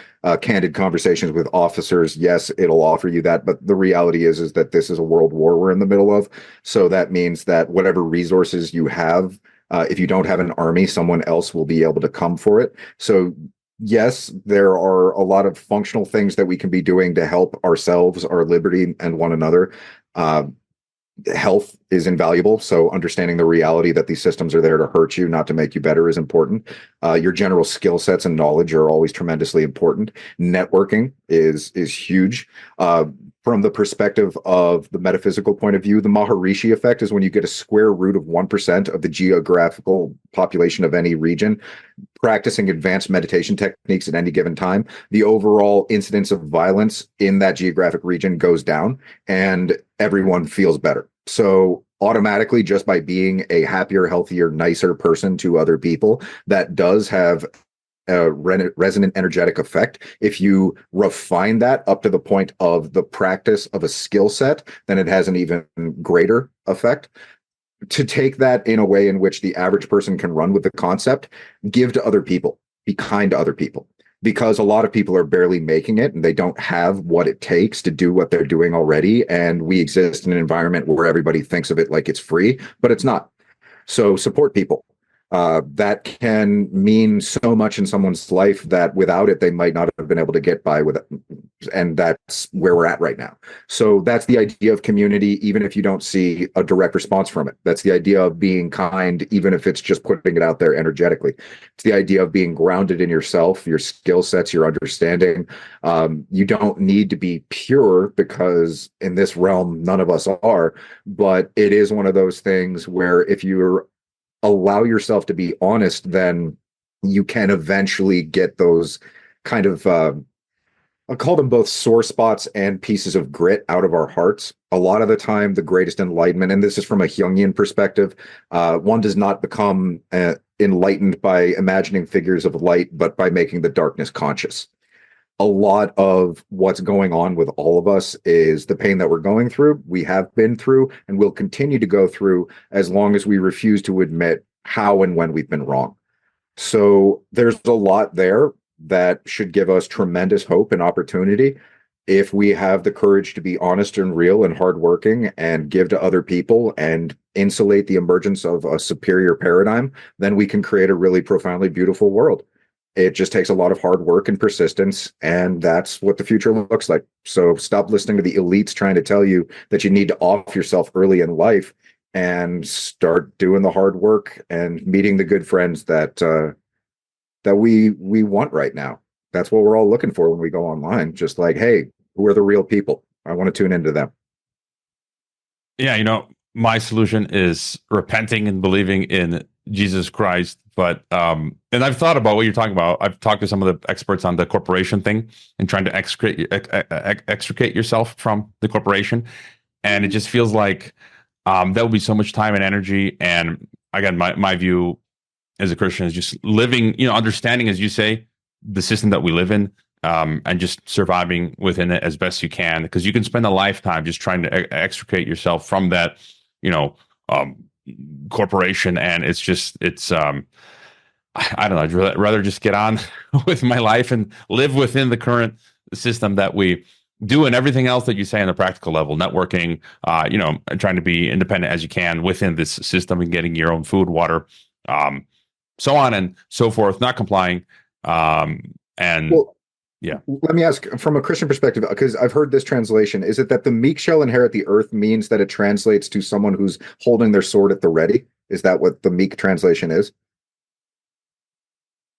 candid conversations with officers. Yes, it'll offer you that, but the reality is that this is a world war we're in the middle of. So that means that whatever resources you have, if you don't have an army, someone else will be able to come for it. So yes, there are a lot of functional things that we can be doing to help ourselves, our liberty, and one another. Health is invaluable. So understanding the reality that these systems are there to hurt you, not to make you better, is important. Your general skill sets and knowledge are always tremendously important. Networking is huge. From the perspective of the metaphysical point of view, the Maharishi effect is when you get a square root of 1% of the geographical population of any region practicing advanced meditation techniques at any given time, the overall incidence of violence in that geographic region goes down and everyone feels better. So automatically, just by being a happier, healthier, nicer person to other people, that does have a resonant energetic effect. If you refine that up to the point of the practice of a skill set, then it has an even greater effect. To take that in a way in which the average person can run with the concept, give to other people, be kind to other people, because a lot of people are barely making it and they don't have what it takes to do what they're doing already. And we exist in an environment where everybody thinks of it like it's free, but it's not. So support people. That can mean so much in someone's life that without it, they might not have been able to get by with it. And that's where we're at right now. So that's the idea of community, even if you don't see a direct response from it. That's the idea of being kind, even if it's just putting it out there energetically. It's the idea of being grounded in yourself, your skill sets, your understanding. You don't need to be pure, because in this realm, none of us are. But it is one of those things where if you're allow yourself to be honest, then you can eventually get those kind of, I'll call them both sore spots and pieces of grit out of our hearts. A lot of the time, the greatest enlightenment, and this is from a Jungian perspective, one does not become enlightened by imagining figures of light, but by making the darkness conscious. A lot of what's going on with all of us is the pain that we're going through, we have been through, and will continue to go through as long as we refuse to admit how and when we've been wrong. So there's a lot there that should give us tremendous hope and opportunity. If we have the courage to be honest and real and hardworking and give to other people and insulate the emergence of a superior paradigm, then we can create a really profoundly beautiful world. It just takes a lot of hard work and persistence, and that's what the future looks like. So stop listening to the elites trying to tell you that you need to off yourself early in life and start doing the hard work and meeting the good friends that we want right now. That's what we're all looking for when we go online. Just like, hey, who are the real people? I want to tune into them. Yeah, my solution is repenting and believing in Jesus Christ. But and I've thought about what you're talking about. I've talked to some of the experts on the corporation thing and trying to extricate yourself from the corporation, and it just feels like that would be so much time and energy. And again, my view as a Christian is just living, understanding, as you say, the system that we live in, and just surviving within it as best you can, because you can spend a lifetime just trying to extricate yourself from that, corporation, and it's I don't know, I'd rather just get on with my life and live within the current system that we do, and everything else that you say on a practical level, networking, trying to be independent as you can within this system and getting your own food, water, so on and so forth, not complying. And Well, yeah, let me ask from a Christian perspective, because I've heard this translation. Is it that the meek shall inherit the earth means that it translates to someone who's holding their sword at the ready? Is that what the meek translation is?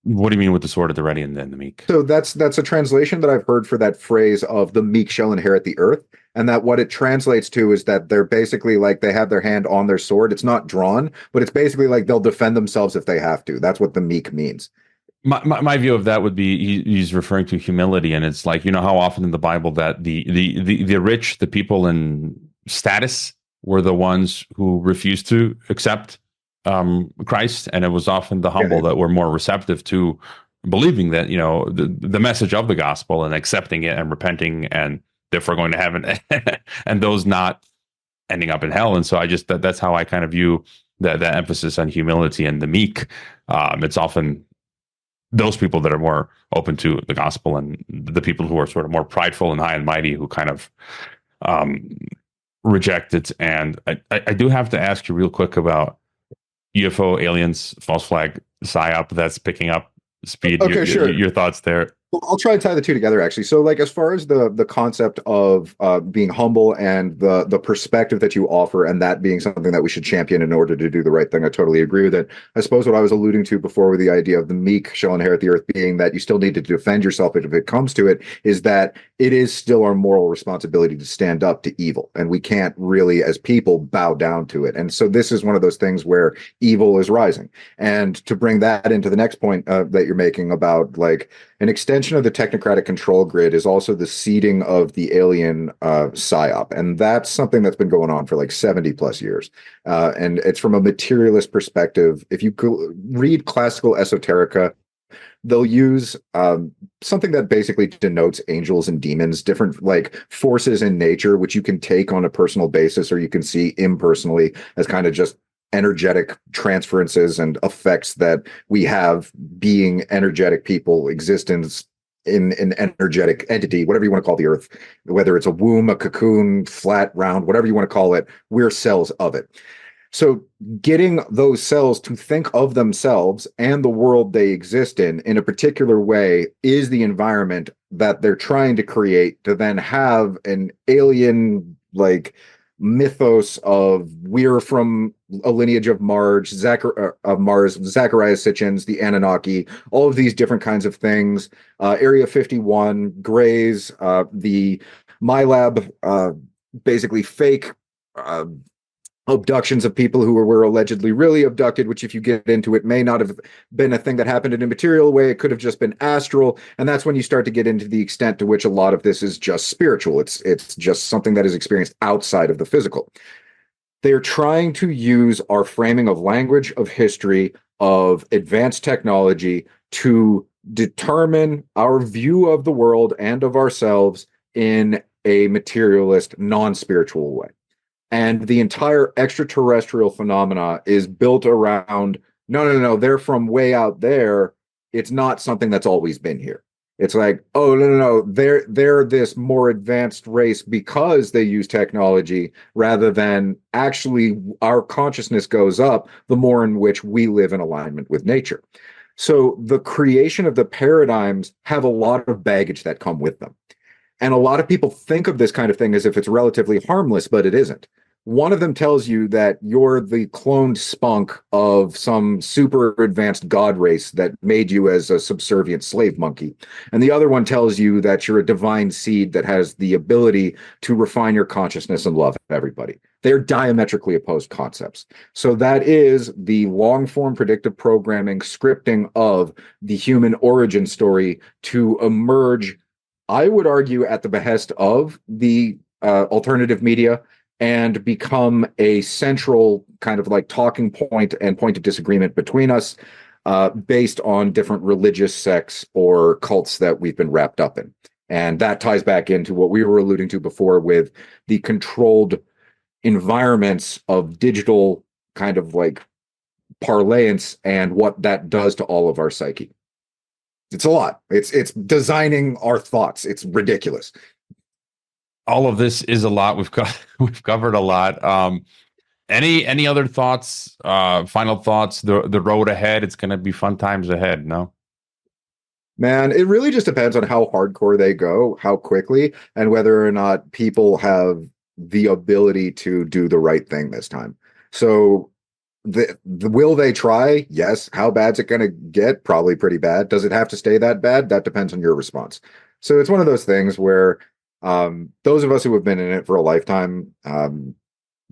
what do you mean with the sword at the ready and then the meek? So that's a translation that I've heard for that phrase of the meek shall inherit the earth. And that what it translates to is that they're basically like they have their hand on their sword. It's not drawn, but it's basically like they'll defend themselves if they have to. That's what the meek means. My view of that would be he's referring to humility, and it's like, you know, how often in the Bible that the rich, the people in status, were the ones who refused to accept Christ, and it was often the humble Yeah. that were more receptive to believing that, you know, the message of the gospel and accepting it and repenting and therefore going to heaven, and those not ending up in hell. And so that's how I kind of view that emphasis on humility and the meek. It's often those people that are more open to the gospel, and the people who are sort of more prideful and high and mighty who kind of um, reject it. And I do have to ask you real quick about UFO, aliens, false flag, psyop that's picking up speed. Okay, sure. Your thoughts there? Well, I'll try to tie the two together actually. So like as far as the concept of being humble and the perspective that you offer and that being something that we should champion in order to do the right thing, I totally agree with it. I suppose what I was alluding to before with the idea of the meek shall inherit the earth being that you still need to defend yourself if it comes to it, is that it is still our moral responsibility to stand up to evil, and we can't really as people bow down to it. And so this is one of those things where evil is rising. And to bring that into the next point that you're making about like an extension of the technocratic control grid is also the seeding of the alien psyop. And that's something that's been going on for like 70 plus years. And it's from a materialist perspective. If you read classical esoterica, they'll use something that basically denotes angels and demons, different like forces in nature, which you can take on a personal basis or you can see impersonally as kind of just energetic transferences and effects that we have being energetic people, existence in an energetic entity, whatever you want to call the earth, whether it's a womb, a cocoon, flat, round, whatever you want to call it, we're cells of it. So getting those cells to think of themselves and the world they exist in a particular way is the environment that they're trying to create to then have an alien like mythos of we're from a lineage of Mars, Zacharias Sitchins, the Anunnaki, all of these different kinds of things. Area 51, Greys, the MyLab, basically fake abductions of people who were allegedly really abducted, which if you get into it may not have been a thing that happened in a material way. It could have just been astral. And that's when you start to get into the extent to which a lot of this is just spiritual. It's just something that is experienced outside of the physical. They're trying to use our framing of language, of history, of advanced technology to determine our view of the world and of ourselves in a materialist, non-spiritual way. And the entire extraterrestrial phenomena is built around no, they're from way out there. It's not something that's always been here. It's like, oh no, they're this more advanced race because they use technology, rather than actually our consciousness goes up the more in which we live in alignment with nature. So the creation of the paradigms have a lot of baggage that come with them. And a lot of people think of this kind of thing as if it's relatively harmless, but it isn't. One of them tells you that you're the cloned spunk of some super advanced god race that made you as a subservient slave monkey. And the other one tells you that you're a divine seed that has the ability to refine your consciousness and love everybody. They're diametrically opposed concepts. So that is the long form predictive programming scripting of the human origin story to emerge, I would argue, at the behest of the alternative media, and become a central kind of like talking point and point of disagreement between us, based on different religious sects or cults that we've been wrapped up in. And that ties back into what we were alluding to before with the controlled environments of digital kind of like parlance and what that does to all of our psyche. It's a lot. It's designing our thoughts. It's ridiculous. All of this is a lot. We've covered a lot. Any other thoughts? Final thoughts? The road ahead. It's gonna be fun times ahead. No. Man, it really just depends on how hardcore they go, how quickly, and whether or not people have the ability to do the right thing this time. So, the will they try? Yes. How bad's it going to get? Probably pretty bad. Does it have to stay that bad? That depends on your response. So it's one of those things where those of us who have been in it for a lifetime,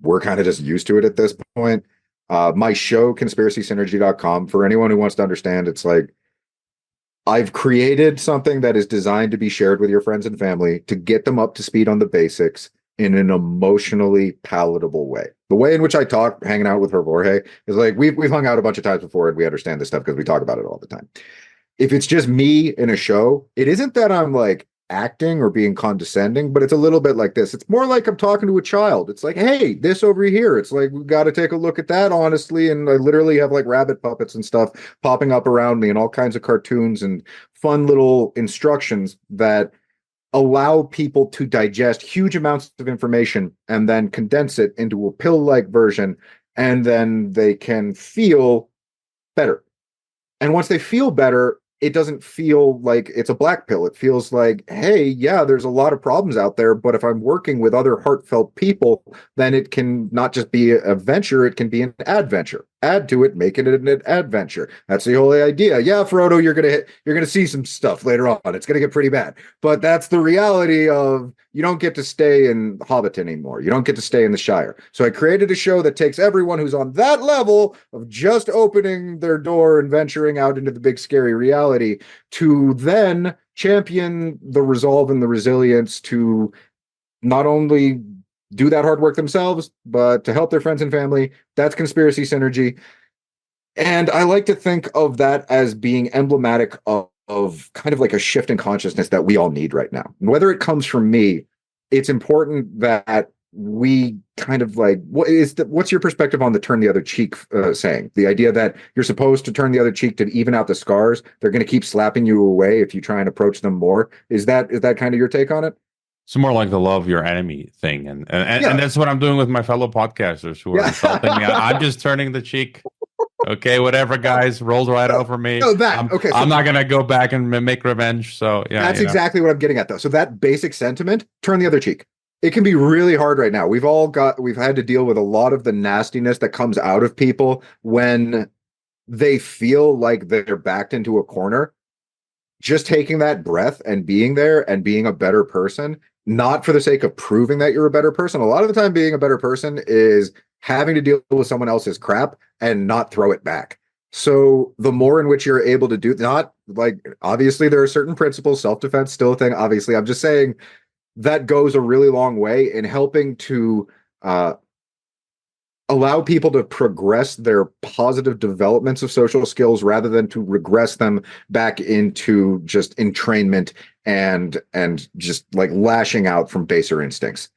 we're kind of just used to it at this point. My show, conspiracysynergy.com, for anyone who wants to understand, it's like I've created something that is designed to be shared with your friends and family to get them up to speed on the basics in an emotionally palatable way. The way in which I talk, hanging out with her Jorge, is like we've hung out a bunch of times before and we understand this stuff because we talk about it all the time. If it's just me in a show, it isn't that I'm like acting or being condescending, but it's a little bit like this. It's more like I'm talking to a child. It's like, hey, this over here. It's like, we've got to take a look at that honestly. And I literally have like rabbit puppets and stuff popping up around me and all kinds of cartoons and fun little instructions that allow people to digest huge amounts of information and then condense it into a pill-like version. And then they can feel better. And once they feel better, it doesn't feel like it's a black pill. It feels like, hey, yeah, there's a lot of problems out there, but if I'm working with other heartfelt people, then it can not just be a venture, it can be an adventure. Add to it, make it an adventure. That's the whole idea. Yeah, Frodo, you're gonna see some stuff later on. It's gonna get pretty bad. But that's the reality of you don't get to stay in Hobbit anymore. You don't get to stay in the Shire. So I created a show that takes everyone who's on that level of just opening their door and venturing out into the big scary reality to then champion the resolve and the resilience to not only do that hard work themselves, but to help their friends and family. That's conspiracy synergy. And I like to think of that as being emblematic of kind of like a shift in consciousness that we all need right now. And whether it comes from me, it's important that we kind of like, what's your perspective on the turn the other cheek saying? The idea that you're supposed to turn the other cheek to even out the scars. They're going to keep slapping you away if you try and approach them more. Is that kind of your take on it? It's more like the love your enemy thing, and that's what I'm doing with my fellow podcasters who are insulting me. I'm just turning the cheek. Okay, whatever, guys, rolls right over me. No, that okay. I'm not gonna go back and make revenge. So yeah, that's exactly what I'm getting at, though. So that basic sentiment, turn the other cheek. It can be really hard right now. We've had to deal with a lot of the nastiness that comes out of people when they feel like they're backed into a corner. Just taking that breath and being there and being a better person, not for the sake of proving that you're a better person. A lot of the time, being a better person is having to deal with someone else's crap and not throw it back. So the more in which you're able to do, not like, obviously there are certain principles, self-defense still a thing. Obviously, I'm just saying that goes a really long way in helping to allow people to progress their positive developments of social skills rather than to regress them back into just entrainment and just like lashing out from baser instincts.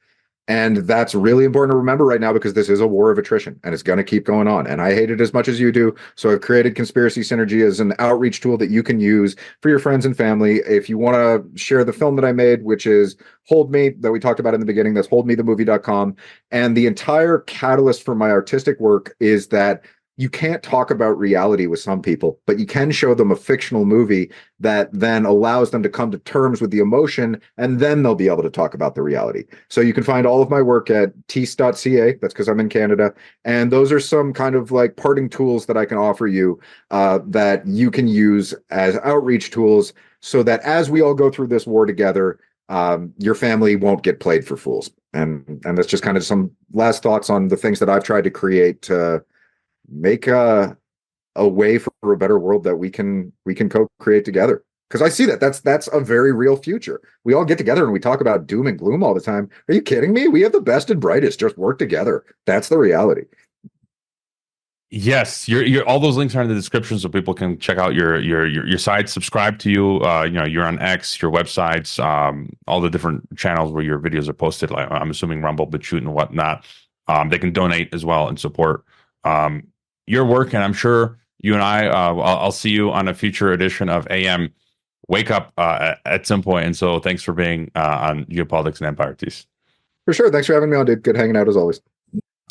And that's really important to remember right now because this is a war of attrition and it's going to keep going on. And I hate it as much as you do. So I've created Conspiracy Synergy as an outreach tool that you can use for your friends and family. If you want to share the film that I made, which is Hold Me, that we talked about in the beginning, that's holdmethemovie.com. And the entire catalyst for my artistic work is that you can't talk about reality with some people, but you can show them a fictional movie that then allows them to come to terms with the emotion, and then they'll be able to talk about the reality. So you can find all of my work at teace.ca. That's because I'm in Canada. And those are some kind of like parting tools that I can offer you that you can use as outreach tools so that as we all go through this war together, your family won't get played for fools. And that's just kind of some last thoughts on the things that I've tried to create to make a way for a better world that we can co-create together. Because I see that's a very real future. We all get together and we talk about doom and gloom all the time. Are you kidding me? We have the best and brightest. Just work together. That's the reality. Yes, your all those links are in the description, so people can check out your site, subscribe to you. You're on X, your websites, all the different channels where your videos are posted. Like I'm assuming Rumble, BitChute, and whatnot. They can donate as well and support your work, and I'm sure you and I'll see you on a future edition of AM Wake Up at some point. And so, thanks for being on Geopolitics and Empire, Teace. For sure. Thanks for having me on, dude. Good hanging out as always.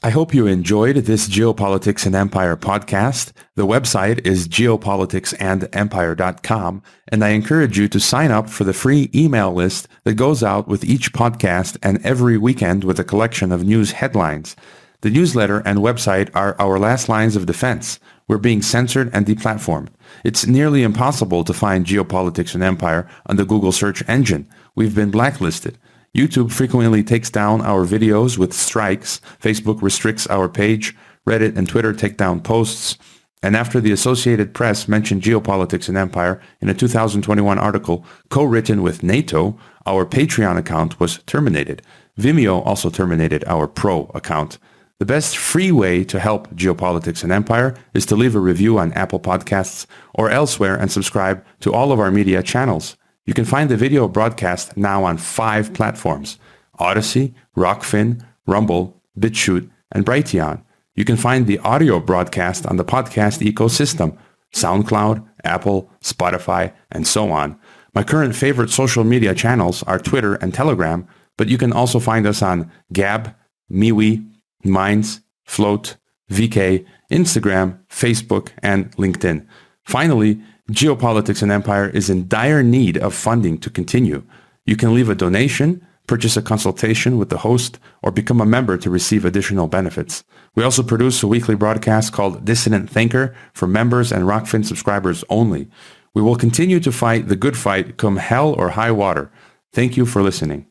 I hope you enjoyed this Geopolitics and Empire podcast. The website is geopoliticsandempire.com, and I encourage you to sign up for the free email list that goes out with each podcast and every weekend with a collection of news headlines. The newsletter and website are our last lines of defense. We're being censored and deplatformed. It's nearly impossible to find Geopolitics and Empire on the Google search engine. We've been blacklisted. YouTube frequently takes down our videos with strikes. Facebook restricts our page. Reddit and Twitter take down posts. And after the Associated Press mentioned Geopolitics and Empire in a 2021 article co-written with NATO, our Patreon account was terminated. Vimeo also terminated our Pro account. The best free way to help Geopolitics and Empire is to leave a review on Apple Podcasts or elsewhere and subscribe to all of our media channels. You can find the video broadcast now on 5 platforms: Odyssey, Rockfin, Rumble, BitChute, and Brighteon. You can find the audio broadcast on the podcast ecosystem: SoundCloud, Apple, Spotify, and so on. My current favorite social media channels are Twitter and Telegram, but you can also find us on Gab, MeWe, Minds, Float, VK, Instagram, Facebook, and LinkedIn. Finally, Geopolitics and Empire is in dire need of funding to continue. You can leave a donation, purchase a consultation with the host, or become a member to receive additional benefits. We also produce a weekly broadcast called Dissident Thinker for members and Rockfin subscribers only. We will continue to fight the good fight come hell or high water. Thank you for listening.